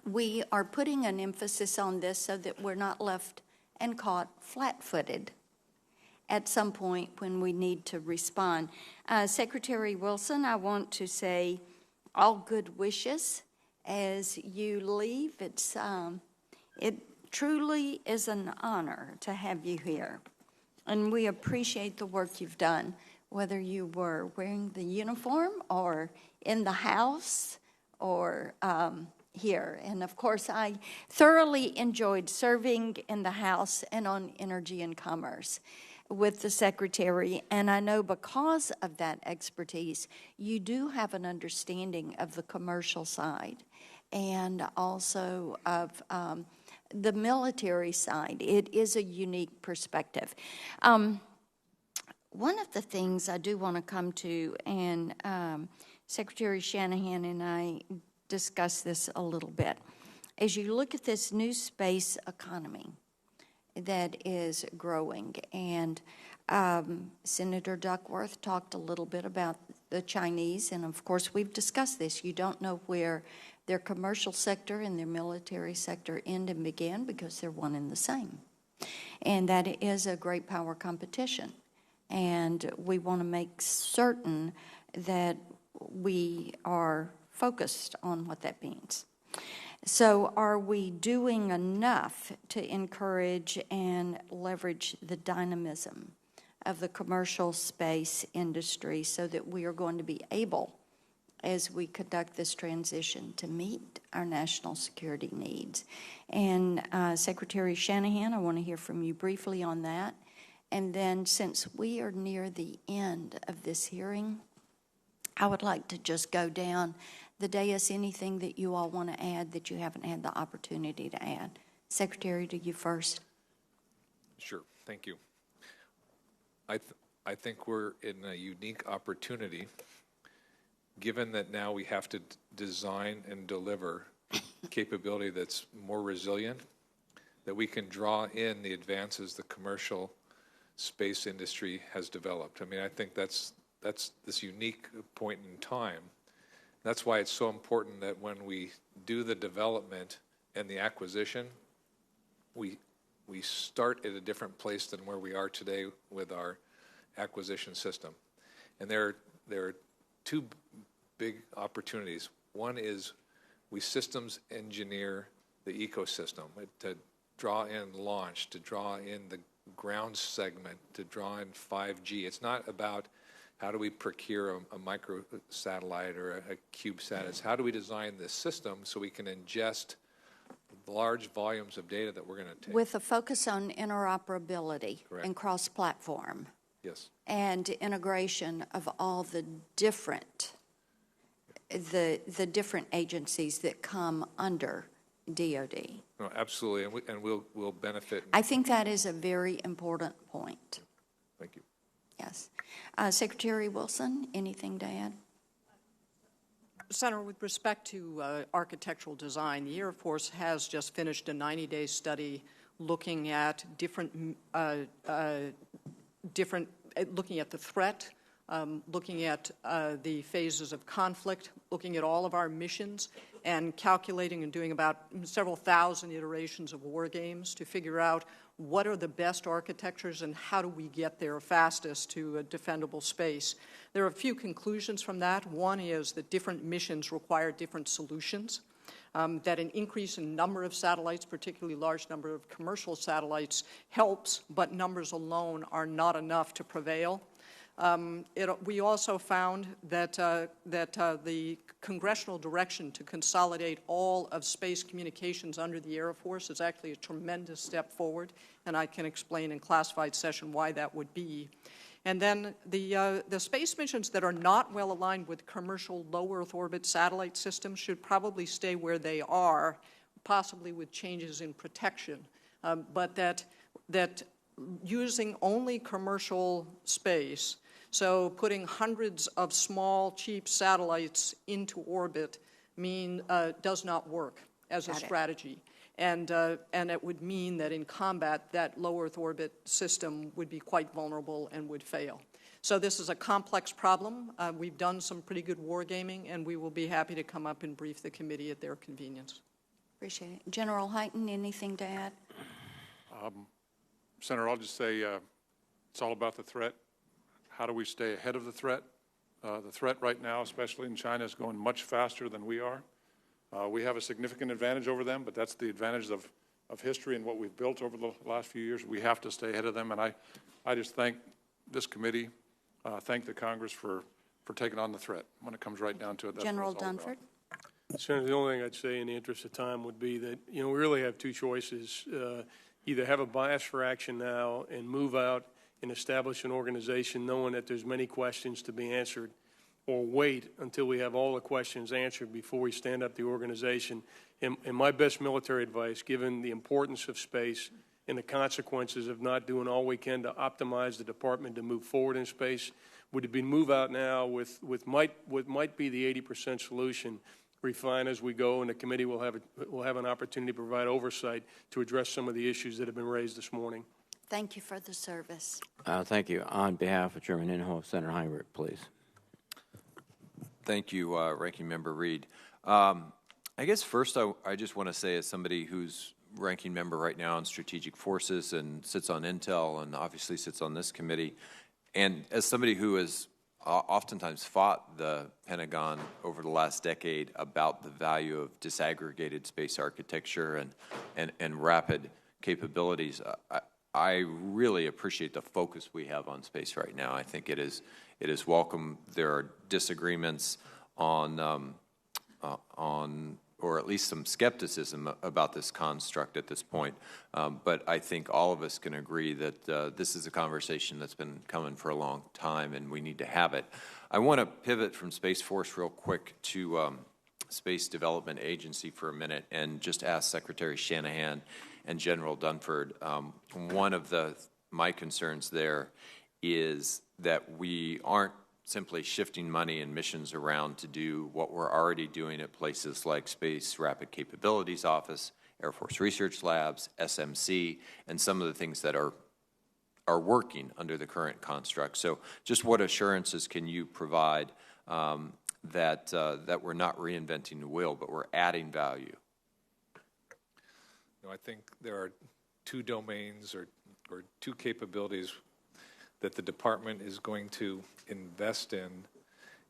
we are putting an emphasis on this so that we're not left and caught flat-footed at some point when we need to respond. Secretary Wilson, I want to say all good wishes as you leave. It truly is an honor to have you here, and we appreciate the work you've done, whether you were wearing the uniform or in the House or here. And of course, I thoroughly enjoyed serving in the House and on Energy and Commerce with the Secretary, and I know because of that expertise, you do have an understanding of the commercial side and also of the military side. It is a unique perspective. One of the things I do want to come to, and Secretary Shanahan and I discussed this a little bit, as you look at this new space economy that is growing, and Senator Duckworth talked a little bit about the Chinese, and of course we've discussed this. You don't know where their commercial sector and their military sector end and begin because they're one and the same. And that is a great power competition. And we want to make certain that we are focused on what that means. So are we doing enough to encourage and leverage the dynamism of the commercial space industry so that we are going to be able, as we conduct this transition, to meet our national security needs? And Secretary Shanahan, I want to hear from you briefly on that. And then, since we are near the end of this hearing, I would like to just go down the dais, anything that you all want to add that you haven't had the opportunity to add. Secretary, to you first. Sure, thank you. I think we're in a unique opportunity, given that now we have to design and deliver capability that's more resilient, that we can draw in the advances the commercial space industry has developed. I mean, I think that's this unique point in time. That's why it's so important that when we do the development and the acquisition, we start at a different place than where we are today with our acquisition system. And there are two big opportunities. One is we systems engineer the ecosystem to draw in launch, to draw in the ground segment, to draw in 5G. It's not about how do we procure a micro satellite or a CubeSat. It's how do we design this system so we can ingest large volumes of data that we're going to take. With a focus on interoperability. Correct. And cross-platform. Yes. And integration of all the different agencies that come under DOD. No, absolutely, and we'll benefit. I think that is a very important point. Thank you. Yes. Secretary Wilson, anything to add? Senator, with respect to architectural design, the Air Force has just finished a 90-day study looking at looking at the threat, looking at the phases of conflict, looking at all of our missions, and calculating and doing about several thousand iterations of war games to figure out what are the best architectures and how do we get there fastest to a defendable space. There are a few conclusions from that. One is that different missions require different solutions, that an increase in number of satellites, particularly large number of commercial satellites, helps, but numbers alone are not enough to prevail. We also found that the Congressional direction to consolidate all of space communications under the Air Force is actually a tremendous step forward, and I can explain in classified session why that would be. And then the space missions that are not well aligned with commercial low Earth orbit satellite systems should probably stay where they are, possibly with changes in protection, but that using only commercial space, so putting hundreds of small, cheap satellites into orbit does not work as a strategy. And it would mean that in combat, that low Earth orbit system would be quite vulnerable and would fail. So this is a complex problem. We've done some pretty good wargaming, and we will be happy to come up and brief the committee at their convenience. Appreciate it. General Hyten, anything to add? Senator, I'll just say it's all about the threat. How do we stay ahead of the threat? The threat right now, especially in China, is going much faster than we are. We have a significant advantage over them, but that's the advantage of history and what we've built over the last few years. We have to stay ahead of them, and I just thank this committee, thank the Congress for taking on the threat. When it comes right down to it, that's General what it's all about. Dunford? Senator, the only thing I'd say in the interest of time would be that, we really have two choices. Either have a bias for action now and move out and establish an organization knowing that there's many questions to be answered, or wait until we have all the questions answered before we stand up the organization. And my best military advice, given the importance of space and the consequences of not doing all we can to optimize the department to move forward in space, would be move out now with what might be the 80% solution, refine as we go, and the committee will have an opportunity to provide oversight to address some of the issues that have been raised this morning. Thank you for the service. Thank you. On behalf of Chairman Inhofe, Senator Heinrich, please. Thank you, Ranking Member Reed. I guess first I just want to say, as somebody who's ranking member right now on Strategic Forces and sits on Intel and obviously sits on this committee, and as somebody who has oftentimes fought the Pentagon over the last decade about the value of disaggregated space architecture and rapid capabilities, I really appreciate the focus we have on space right now. I think it is welcome. There are disagreements on or at least some skepticism about this construct at this point. But I think all of us can agree that this is a conversation that's been coming for a long time, and we need to have it. I want to pivot from Space Force real quick to Space Development Agency for a minute and just ask Secretary Shanahan and General Dunford. One of my concerns there is that we aren't simply shifting money and missions around to do what we're already doing at places like Space Rapid Capabilities Office, Air Force Research Labs, SMC, and some of the things that are working under the current construct. So just what assurances can you provide that we're not reinventing the wheel, but we're adding value? I think there are two domains or two capabilities that the department is going to invest in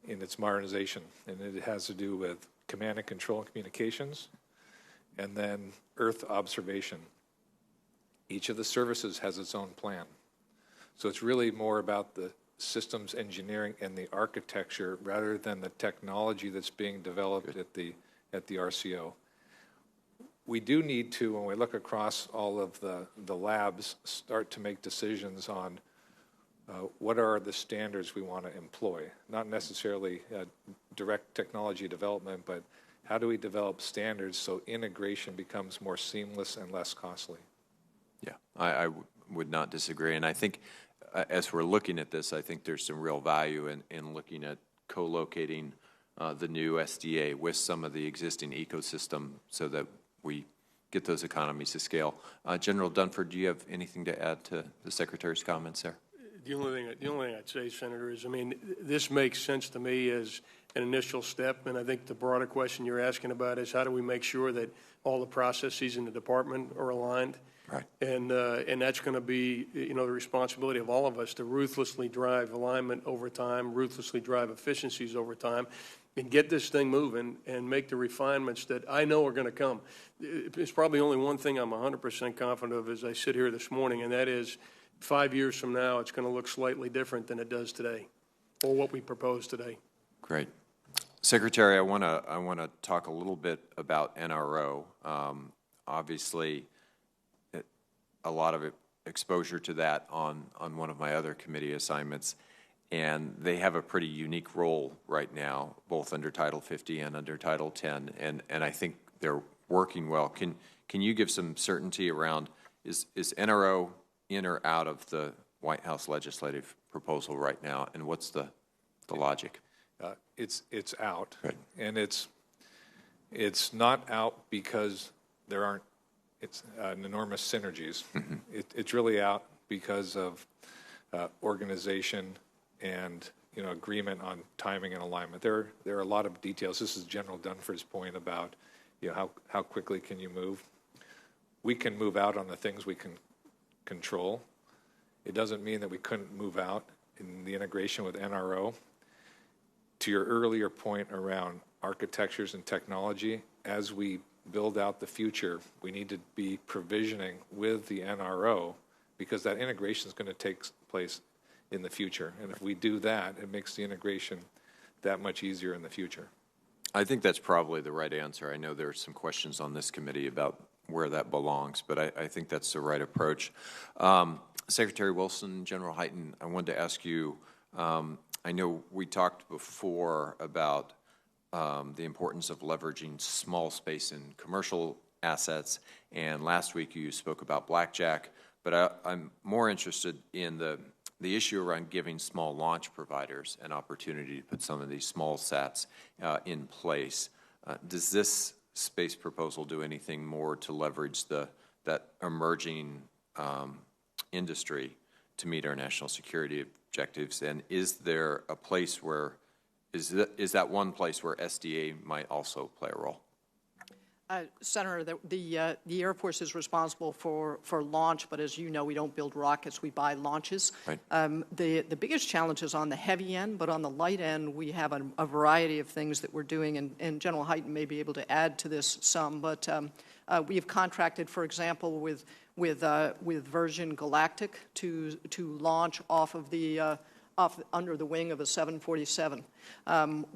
its modernization, and it has to do with command and control and communications, and then Earth observation. Each of the services has its own plan. So it's really more about the systems engineering and the architecture rather than the technology that's being developed at the RCO. We do need to, when we look across all of the labs, start to make decisions on what are the standards we want to employ, not necessarily direct technology development, but how do we develop standards so integration becomes more seamless and less costly? Yeah, I would not disagree. And I think as we're looking at this, I think there's some real value in looking at co-locating the new SDA with some of the existing ecosystem so that we get those economies of scale. General Dunford, do you have anything to add to the Secretary's comments there? The only thing I'd say, Senator, is, this makes sense to me as an initial step, and I think the broader question you're asking about is how do we make sure that all the processes in the department are aligned? Right. And that's going to be, the responsibility of all of us to ruthlessly drive alignment over time, ruthlessly drive efficiencies over time, and get this thing moving and make the refinements that I know are going to come. It's probably only one thing I'm 100% confident of as I sit here this morning, and that is 5 years from now, it's going to look slightly different than it does today, or what we propose today. Great. Secretary, I want to talk a little bit about NRO. Obviously, a lot of it exposure to that on one of my other committee assignments, and they have a pretty unique role right now, both under Title 50 and under Title 10, and I think they're working well. Can you give some certainty around, is NRO in or out of the White House legislative proposal right now, and what's the logic? It's out, Right. and it's not out because there aren't enormous synergies. Mm-hmm. It's really out because of organization and agreement on timing and alignment. There are a lot of details. This is General Dunford's point about how quickly can you move. We can move out on the things we can control. It doesn't mean that we couldn't move out in the integration with NRO. To your earlier point around architectures and technology, as we build out the future, we need to be provisioning with the NRO because that integration is going to take place in the future. And if we do that, it makes the integration that much easier in the future. I think that's probably the right answer. I know there are some questions on this committee about where that belongs, but I think that's the right approach. Secretary Wilson, General Hyten, I wanted to ask you, I know we talked before about the importance of leveraging small space in commercial assets, and last week you spoke about blackjack, but I'm more interested in the issue around giving small launch providers an opportunity to put some of these small sats in place. Does this space proposal do anything more to leverage that emerging industry to meet our national security objectives? And is there a place where, is that one place where SDA might also play a role? Senator, the Air Force is responsible for launch, but as you know, we don't build rockets, we buy launches. Right. The biggest challenge is on the heavy end, but on the light end, we have a variety of things that we're doing, and General Hyten may be able to add to this some, but we have contracted, for example, with Virgin Galactic to launch off of the under the wing of a 747.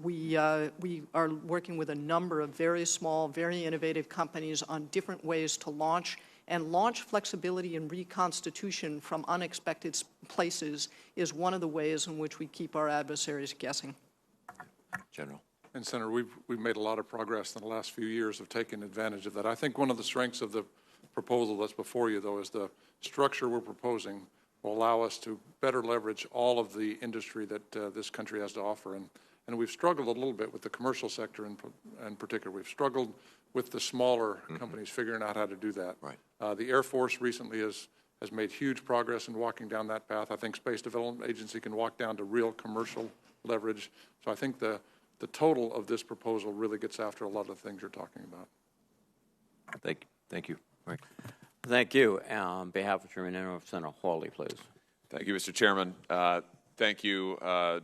We are working with a number of very small, very innovative companies on different ways to launch, and launch flexibility and reconstitution from unexpected places is one of the ways in which we keep our adversaries guessing. General. And Senator, we've made a lot of progress in the last few years of taking advantage of that. I think one of the strengths of the proposal that's before you, though, is the structure we're proposing will allow us to better leverage all of the industry that this country has to offer. And we've struggled a little bit with the commercial sector in particular. We've struggled with the smaller companies figuring out how to do that. Right. The Air Force recently has made huge progress in walking down that path. I think Space Development Agency can walk down to real commercial leverage. So I think the total of this proposal really gets after a lot of the things you're talking about. Thank you. Mike. Thank you. On behalf of Chairman Inhofe, Senator Hawley, please. Thank you, Mr. Chairman. Thank you to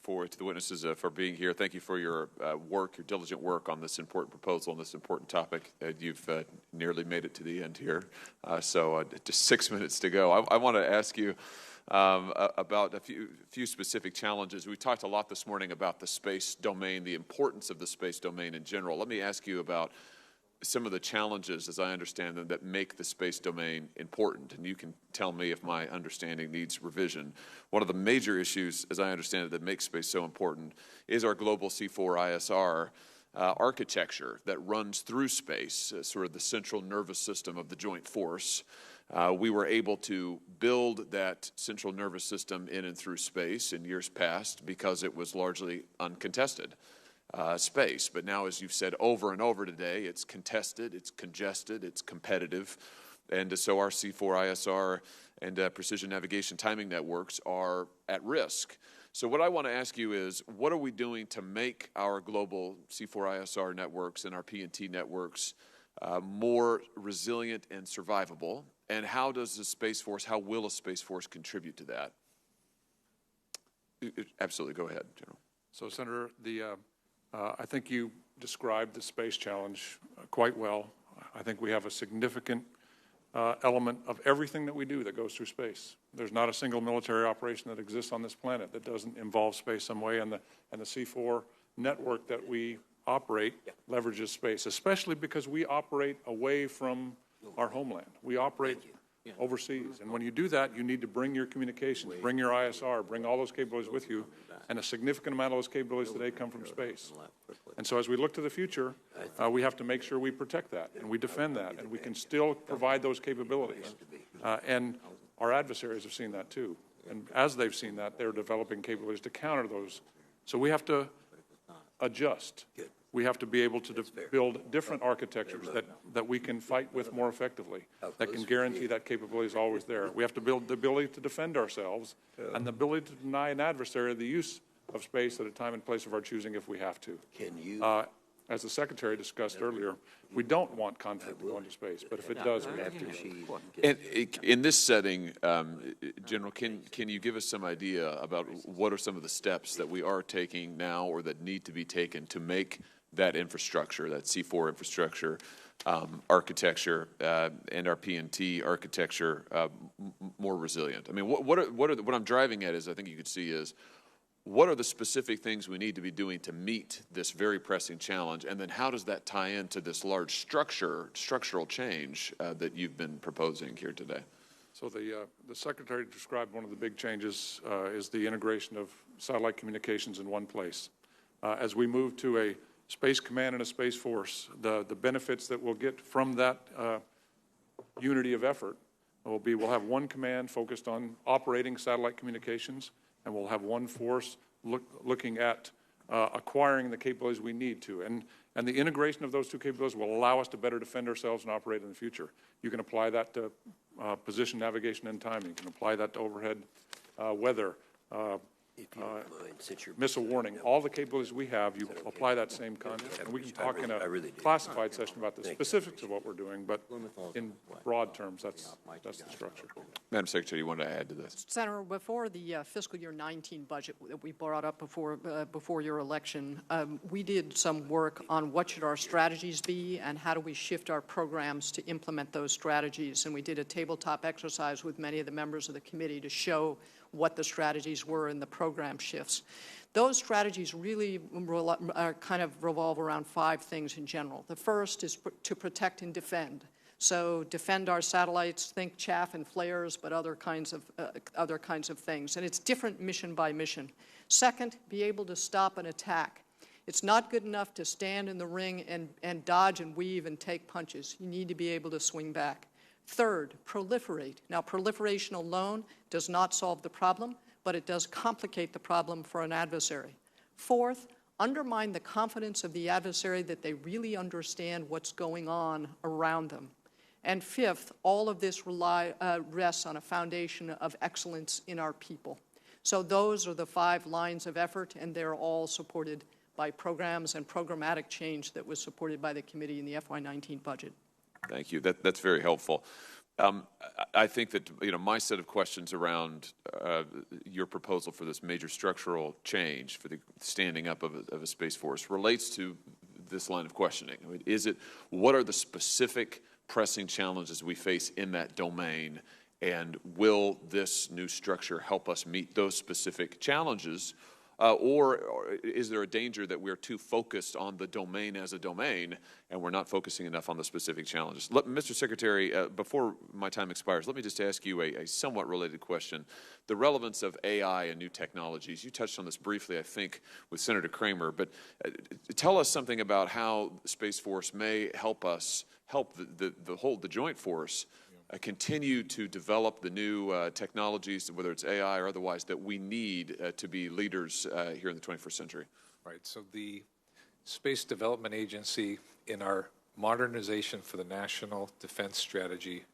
the witnesses for being here. Thank you for your work, your diligent work on this important proposal and this important topic. You've nearly made it to the end here. So just 6 minutes to go. I want to ask you about a few specific challenges. We talked a lot this morning about the space domain, the importance of the space domain in general. Let me ask you about some of the challenges, as I understand them, that make the space domain important, and you can tell me if my understanding needs revision. One of the major issues, as I understand it, that makes space so important is our global C4ISR architecture that runs through space, sort of the central nervous system of the joint force. We were able to build that central nervous system in and through space in years past because it was largely uncontested space. But now, as you've said over and over today, it's contested, it's congested, it's competitive. And so our C4ISR and precision navigation timing networks are at risk. So what I want to ask you is, what are we doing to make our global C4ISR networks and our PNT networks more resilient and survivable? And how does the Space Force, how will a Space Force contribute to that? Absolutely. Go ahead, General. So, Senator, I think you described the space challenge quite well. I think we have a significant element of everything that we do that goes through space. There's not a single military operation that exists on this planet that doesn't involve space some way, and the C4 network that we operate leverages space, especially because we operate away from our homeland. We operate overseas. And when you do that, you need to bring your communications, bring your ISR, bring all those capabilities with you, and a significant amount of those capabilities today come from space. And so as we look to the future, we have to make sure we protect that, and we defend that, and we can still provide those capabilities. And our adversaries have seen that too. And as they've seen that, they're developing capabilities to counter those. So we have to adjust. We have to be able to build different architectures that we can fight with more effectively, that can guarantee that capability is always there. We have to build the ability to defend ourselves and the ability to deny an adversary the use of space at a time and place of our choosing if we have to. As the Secretary discussed earlier, we don't want conflict to go into space, but if it does, we have to. And in this setting, General, can you give us some idea about what are some of the steps that we are taking now or that need to be taken to make that infrastructure, that C4 infrastructure, architecture, and our PNT architecture more resilient? I mean, what I'm driving at is, I think you could see is, what are the specific things we need to be doing to meet this very pressing challenge, and then how does that tie into this large structural change that you've been proposing here today? So the Secretary described one of the big changes is the integration of satellite communications in one place. As we move to a Space Command and a Space Force, the benefits that we'll get from that unity of effort will be we'll have one command focused on operating satellite communications, and we'll have one force looking at acquiring the capabilities we need to. And the integration of those two capabilities will allow us to better defend ourselves and operate in the future. You can apply that to position, navigation, and timing. You can apply that to overhead weather, missile warning. All the capabilities we have, you apply that same concept. And we can talk in a classified session about the specifics of what we're doing, but in broad terms, that's the structure. Madam Secretary, you wanted to add to this? Senator, before the fiscal year 19 budget that we brought up before your election, we did some work on what should our strategies be and how do we shift our programs to implement those strategies. And we did a tabletop exercise with many of the members of the committee to show what the strategies were in the program shifts. Those strategies really kind of revolve around 5 things in general. The first is to protect and defend. So defend our satellites, think chaff and flares, but other kinds of things. And it's different mission by mission. Second, be able to stop an attack. It's not good enough to stand in the ring and dodge and weave and take punches. You need to be able to swing back. Third, proliferate. Now, proliferation alone does not solve the problem, but it does complicate the problem for an adversary. Fourth, undermine the confidence of the adversary that they really understand what's going on around them. And fifth, all of this rests on a foundation of excellence in our people. So those are the 5 lines of effort, and they're all supported by programs and programmatic change that was supported by the committee in the FY19 budget. Thank you. That's very helpful. I think that my set of questions around your proposal for this major structural change for the standing up of a Space Force relates to this line of questioning. I mean, what are the specific pressing challenges we face in that domain, and will this new structure help us meet those specific challenges? Or is there a danger that we're too focused on the domain as a domain and we're not focusing enough on the specific challenges? Mr. Secretary, before my time expires, let me just ask you a somewhat related question. The relevance of AI and new technologies. You touched on this briefly, I think, with Senator Kramer, but tell us something about how Space Force may help the Joint Force continue to develop the new technologies, whether it's AI or otherwise, that we need to be leaders here in the 21st century. Right. So the Space Development Agency, in our modernization for the National Defense Strategy,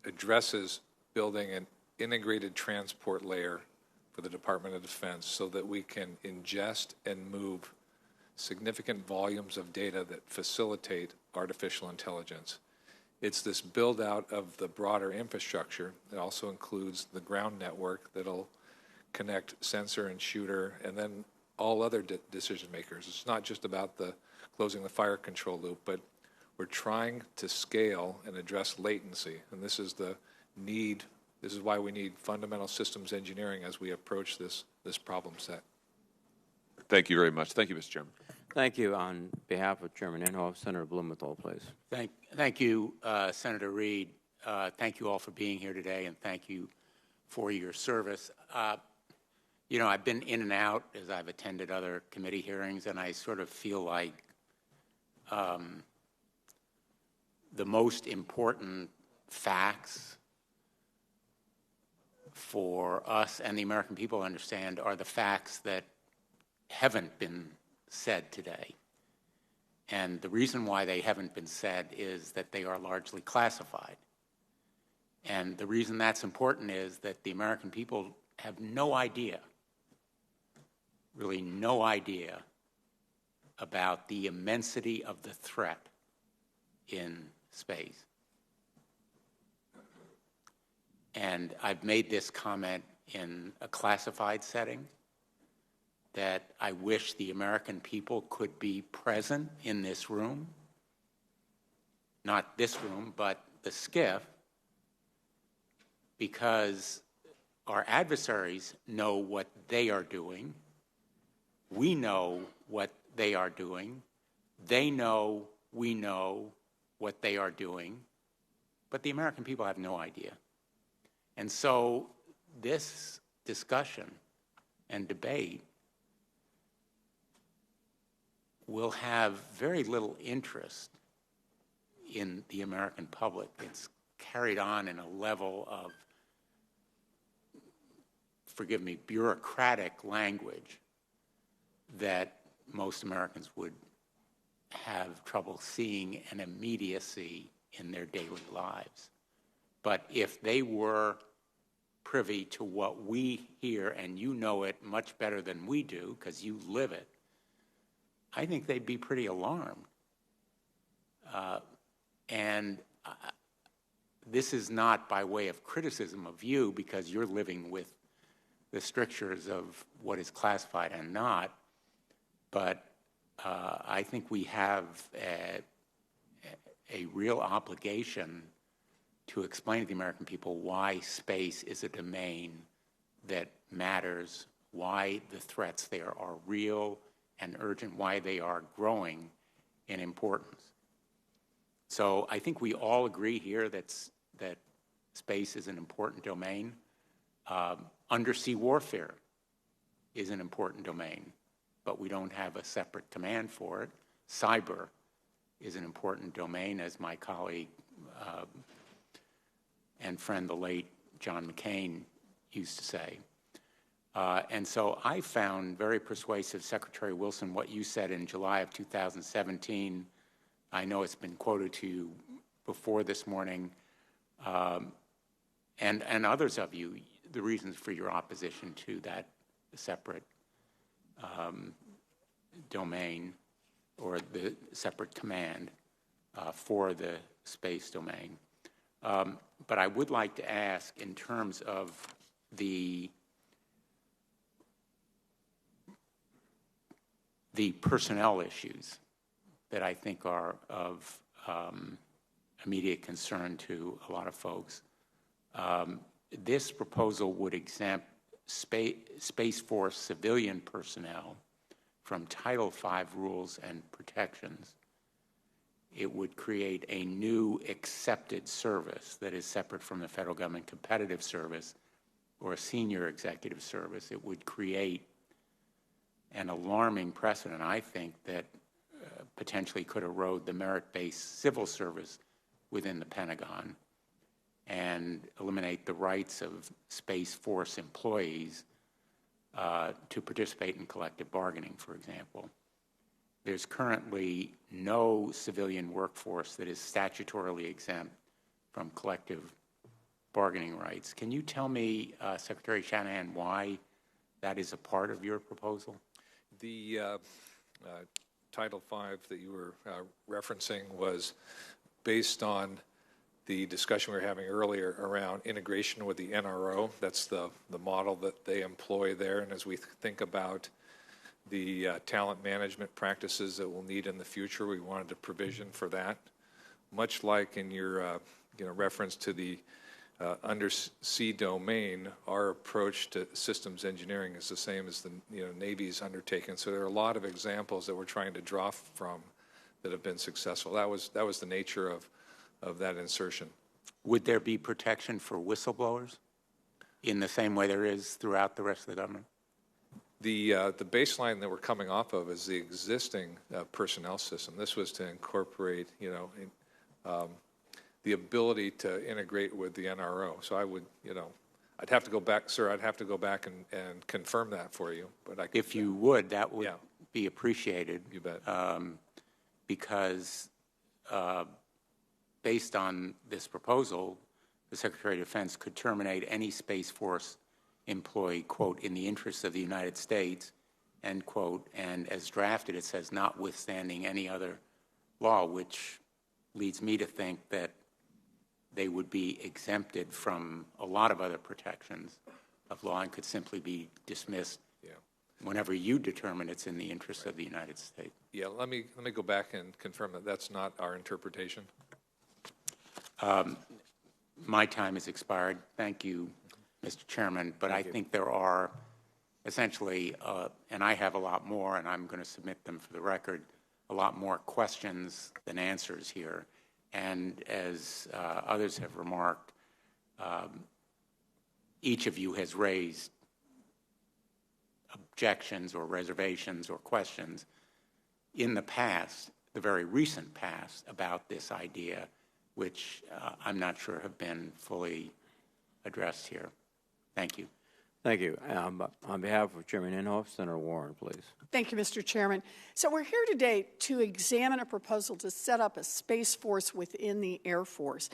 addresses building an integrated transport layer for the Department of Defense so that we can ingest and move significant volumes of data that facilitate artificial intelligence. It's this build-out of the broader infrastructure. It also includes the ground network that'll connect sensor and shooter, and then all other decision makers. It's not just about closing the fire control loop, but we're trying to scale and address latency. And this is the need. This is why we need fundamental systems engineering as we approach this problem set. Thank you very much. Thank you, Mr. Chairman. Thank you. On behalf of Chairman Inhofe, Senator Blumenthal, please. Thank you, Senator Reid. thank you all for being here today, and thank you for your service. You know, I've been in and out as I've attended other committee hearings, and I sort of feel like the most important facts for us and the American people to understand are the facts that haven't been said today. And the reason why they haven't been said is that they are largely classified. And the reason that's important is that the American people have no idea, really no idea, about the immensity of the threat in space. And I've made this comment in a classified setting, that I wish the American people could be present in this room, not this room, but the SCIF, because our adversaries know what they are doing. We know what they are doing. They know we know what they are doing, but the American people have no idea. And so this discussion and debate will have very little interest in the American public. It's carried on in a level of, forgive me, bureaucratic language that most Americans would have trouble seeing an immediacy in their daily lives. But if they were privy to what we hear, and you know it much better than we do because you live it, I think they'd be pretty alarmed. This is not by way of criticism of you, because you're living with the strictures of what is classified and not, but I think we have a real obligation to explain to the American people why space is a domain that matters, why the threats there are real and urgent, why they are growing in importance. So I think we all agree here that space is an important domain. Undersea warfare is an important domain, but we don't have a separate command for it. Cyber is an important domain, as my colleague and friend, the late John McCain, used to say. And so I found very persuasive, Secretary Wilson, what you said in July of 2017. I know it's been quoted to you before this morning, and others of you, the reasons for your opposition to that separate domain or the separate command for the space domain. But I would like to ask, in terms of the personnel issues that I think are of immediate concern to a lot of folks, this proposal would exempt Space Force civilian personnel from Title V rules and protections. It would create a new accepted service that is separate from the federal government competitive service or a senior executive service. It would create an alarming precedent, I think, that potentially could erode the merit-based civil service within the Pentagon and eliminate the rights of Space Force employees to participate in collective bargaining, for example. There's currently no civilian workforce that is statutorily exempt from collective bargaining rights. Can you tell me, Secretary Shanahan, why that is a part of your proposal? The Title V that you were referencing was based on the discussion we were having earlier around integration with the NRO. That's the model that they employ there. And as we think about the talent management practices that we'll need in the future, we wanted a provision for that. Much like in your reference to the undersea domain, our approach to systems engineering is the same as the Navy's undertaken. So there are a lot of examples that we're trying to draw from that have been successful. That was the nature of that insertion. would there be protection for whistleblowers in the same way there is throughout the rest of the government? The baseline that we're coming off of is the existing personnel system. This was to incorporate, the ability to integrate with the NRO. So I would, I'd have to go back, sir. I'd have to go back and confirm that for you. But if you would, that would be appreciated. You bet. Because based on this proposal, the Secretary of Defense could terminate any Space Force employee, quote, in the interests of the United States, end quote, and as drafted it says notwithstanding any other law, which leads me to think that they would be exempted from a lot of other protections of law and could simply be dismissed whenever you determine it's in the interests of the United States. Yeah, let me go back and confirm that that's not our interpretation. My time has expired. Thank you, Mr. Chairman, but I think there are essentially, and I have a lot more, and I'm going to submit them for the record, a lot more questions than answers here. And as others have remarked, each of you has raised objections or reservations or questions in the past, the very recent past, about this idea, which I'm not sure have been fully addressed here. Thank you. Thank you. On behalf of Chairman Inhofe, Senator Warren, please. Thank you, Mr. Chairman. So we're here today to examine a proposal to set up a Space Force within the Air Force.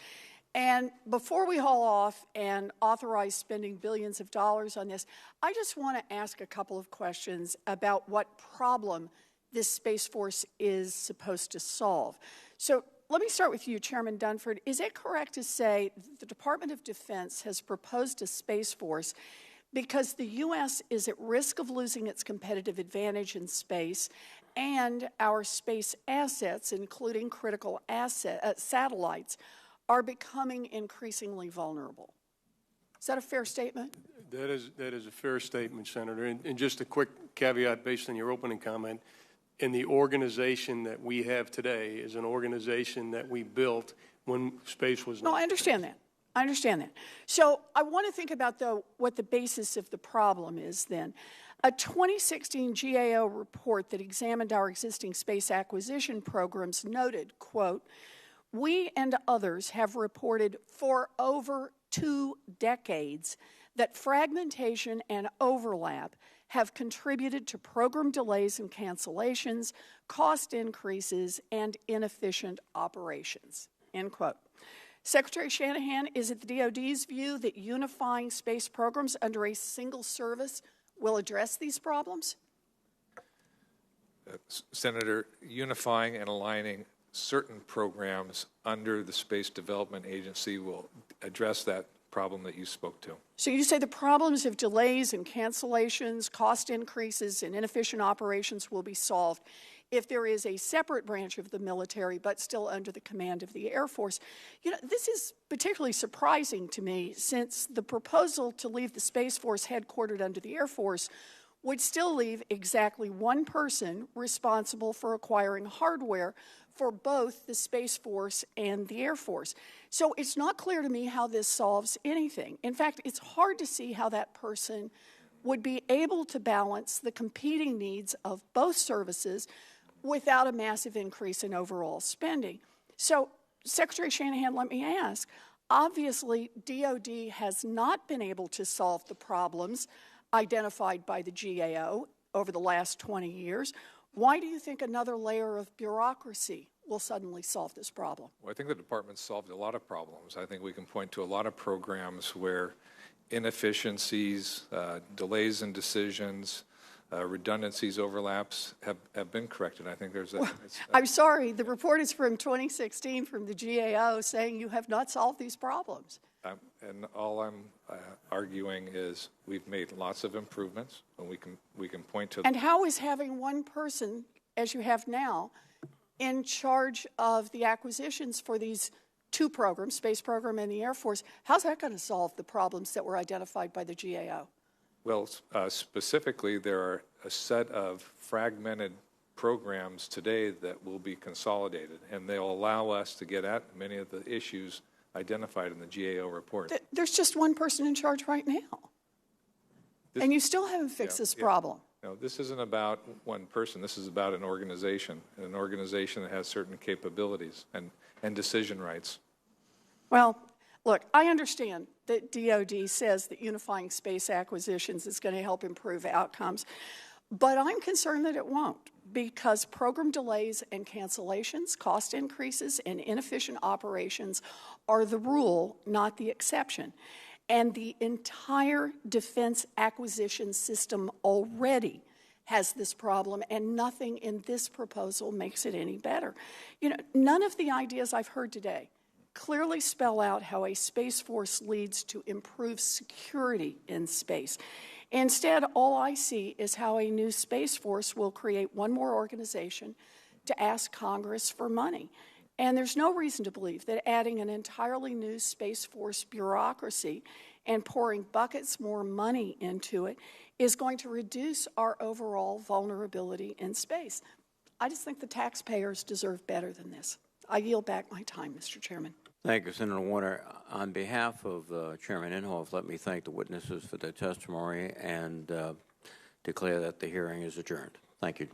And before we haul off and authorize spending billions of dollars on this, I just want to ask a couple of questions about what problem this Space Force is supposed to solve. So let me start with you, Chairman Dunford. Is it correct to say that the Department of Defense has proposed a Space Force because the U.S. is at risk of losing its competitive advantage in space, and our space assets, including critical satellites, are becoming increasingly vulnerable? Is that a fair statement? That is a fair statement, Senator. And just a quick caveat based on your opening comment. And the organization that we have today is an organization that we built when space was not. No, I understand that. I understand that. So I want to think about, though, what the basis of the problem is then. A 2016 GAO report that examined our existing space acquisition programs noted, quote, "We and others have reported for over 2 decades that fragmentation and overlap have contributed to program delays and cancellations, cost increases, and inefficient operations," end quote. Secretary Shanahan, is it the DoD's view that unifying space programs under a single service will address these problems? Senator, unifying and aligning certain programs under the Space Development Agency will address that problem that you spoke to. So you say the problems of delays and cancellations, cost increases, and inefficient operations will be solved if there is a separate branch of the military but still under the command of the Air Force. You know, this is particularly surprising to me, since the proposal to leave the Space Force headquartered under the Air Force would still leave exactly one person responsible for acquiring hardware for both the Space Force and the Air Force. So it's not clear to me how this solves anything. In fact, it's hard to see how that person would be able to balance the competing needs of both services without a massive increase in overall spending. So, Secretary Shanahan, let me ask, obviously DoD has not been able to solve the problems identified by the GAO over the last 20 years. Why do you think another layer of bureaucracy will suddenly solve this problem? Well, I think the department solved a lot of problems. I think we can point to a lot of programs where inefficiencies, delays in decisions, redundancies, overlaps have been corrected. I think there's a... I'm sorry, the report is from 2016 from the GAO saying you have not solved these problems. And all I'm arguing is we've made lots of improvements, and we can point to... And how is having one person, as you have now, in charge of the acquisitions for these two programs, Space Program and the Air Force, how's that going to solve the problems that were identified by the GAO? Well, specifically, there are a set of fragmented programs today that will be consolidated, and they'll allow us to get at many of the issues identified in the GAO report. There's just one person in charge right now. And you still haven't fixed this problem. No, this isn't about one person. This is about an organization, and an organization that has certain capabilities and decision rights. Well, look, I understand that DOD says that unifying space acquisitions is going to help improve outcomes, but I'm concerned that it won't, because program delays and cancellations, cost increases, and inefficient operations are the rule, not the exception. And the entire defense acquisition system already has this problem, and nothing in this proposal makes it any better. You know, none of the ideas I've heard today clearly spell out how a Space Force leads to improved security in space. Instead, all I see is how a new Space Force will create one more organization to ask Congress for money. And there's no reason to believe that adding an entirely new Space Force bureaucracy and pouring buckets more money into it is going to reduce our overall vulnerability in space. I just think the taxpayers deserve better than this. I yield back my time, Mr. Chairman. Thank you, Senator Warner. On behalf of Chairman Inhofe, let me thank the witnesses for their testimony and declare that the hearing is adjourned. Thank you.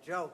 Joe.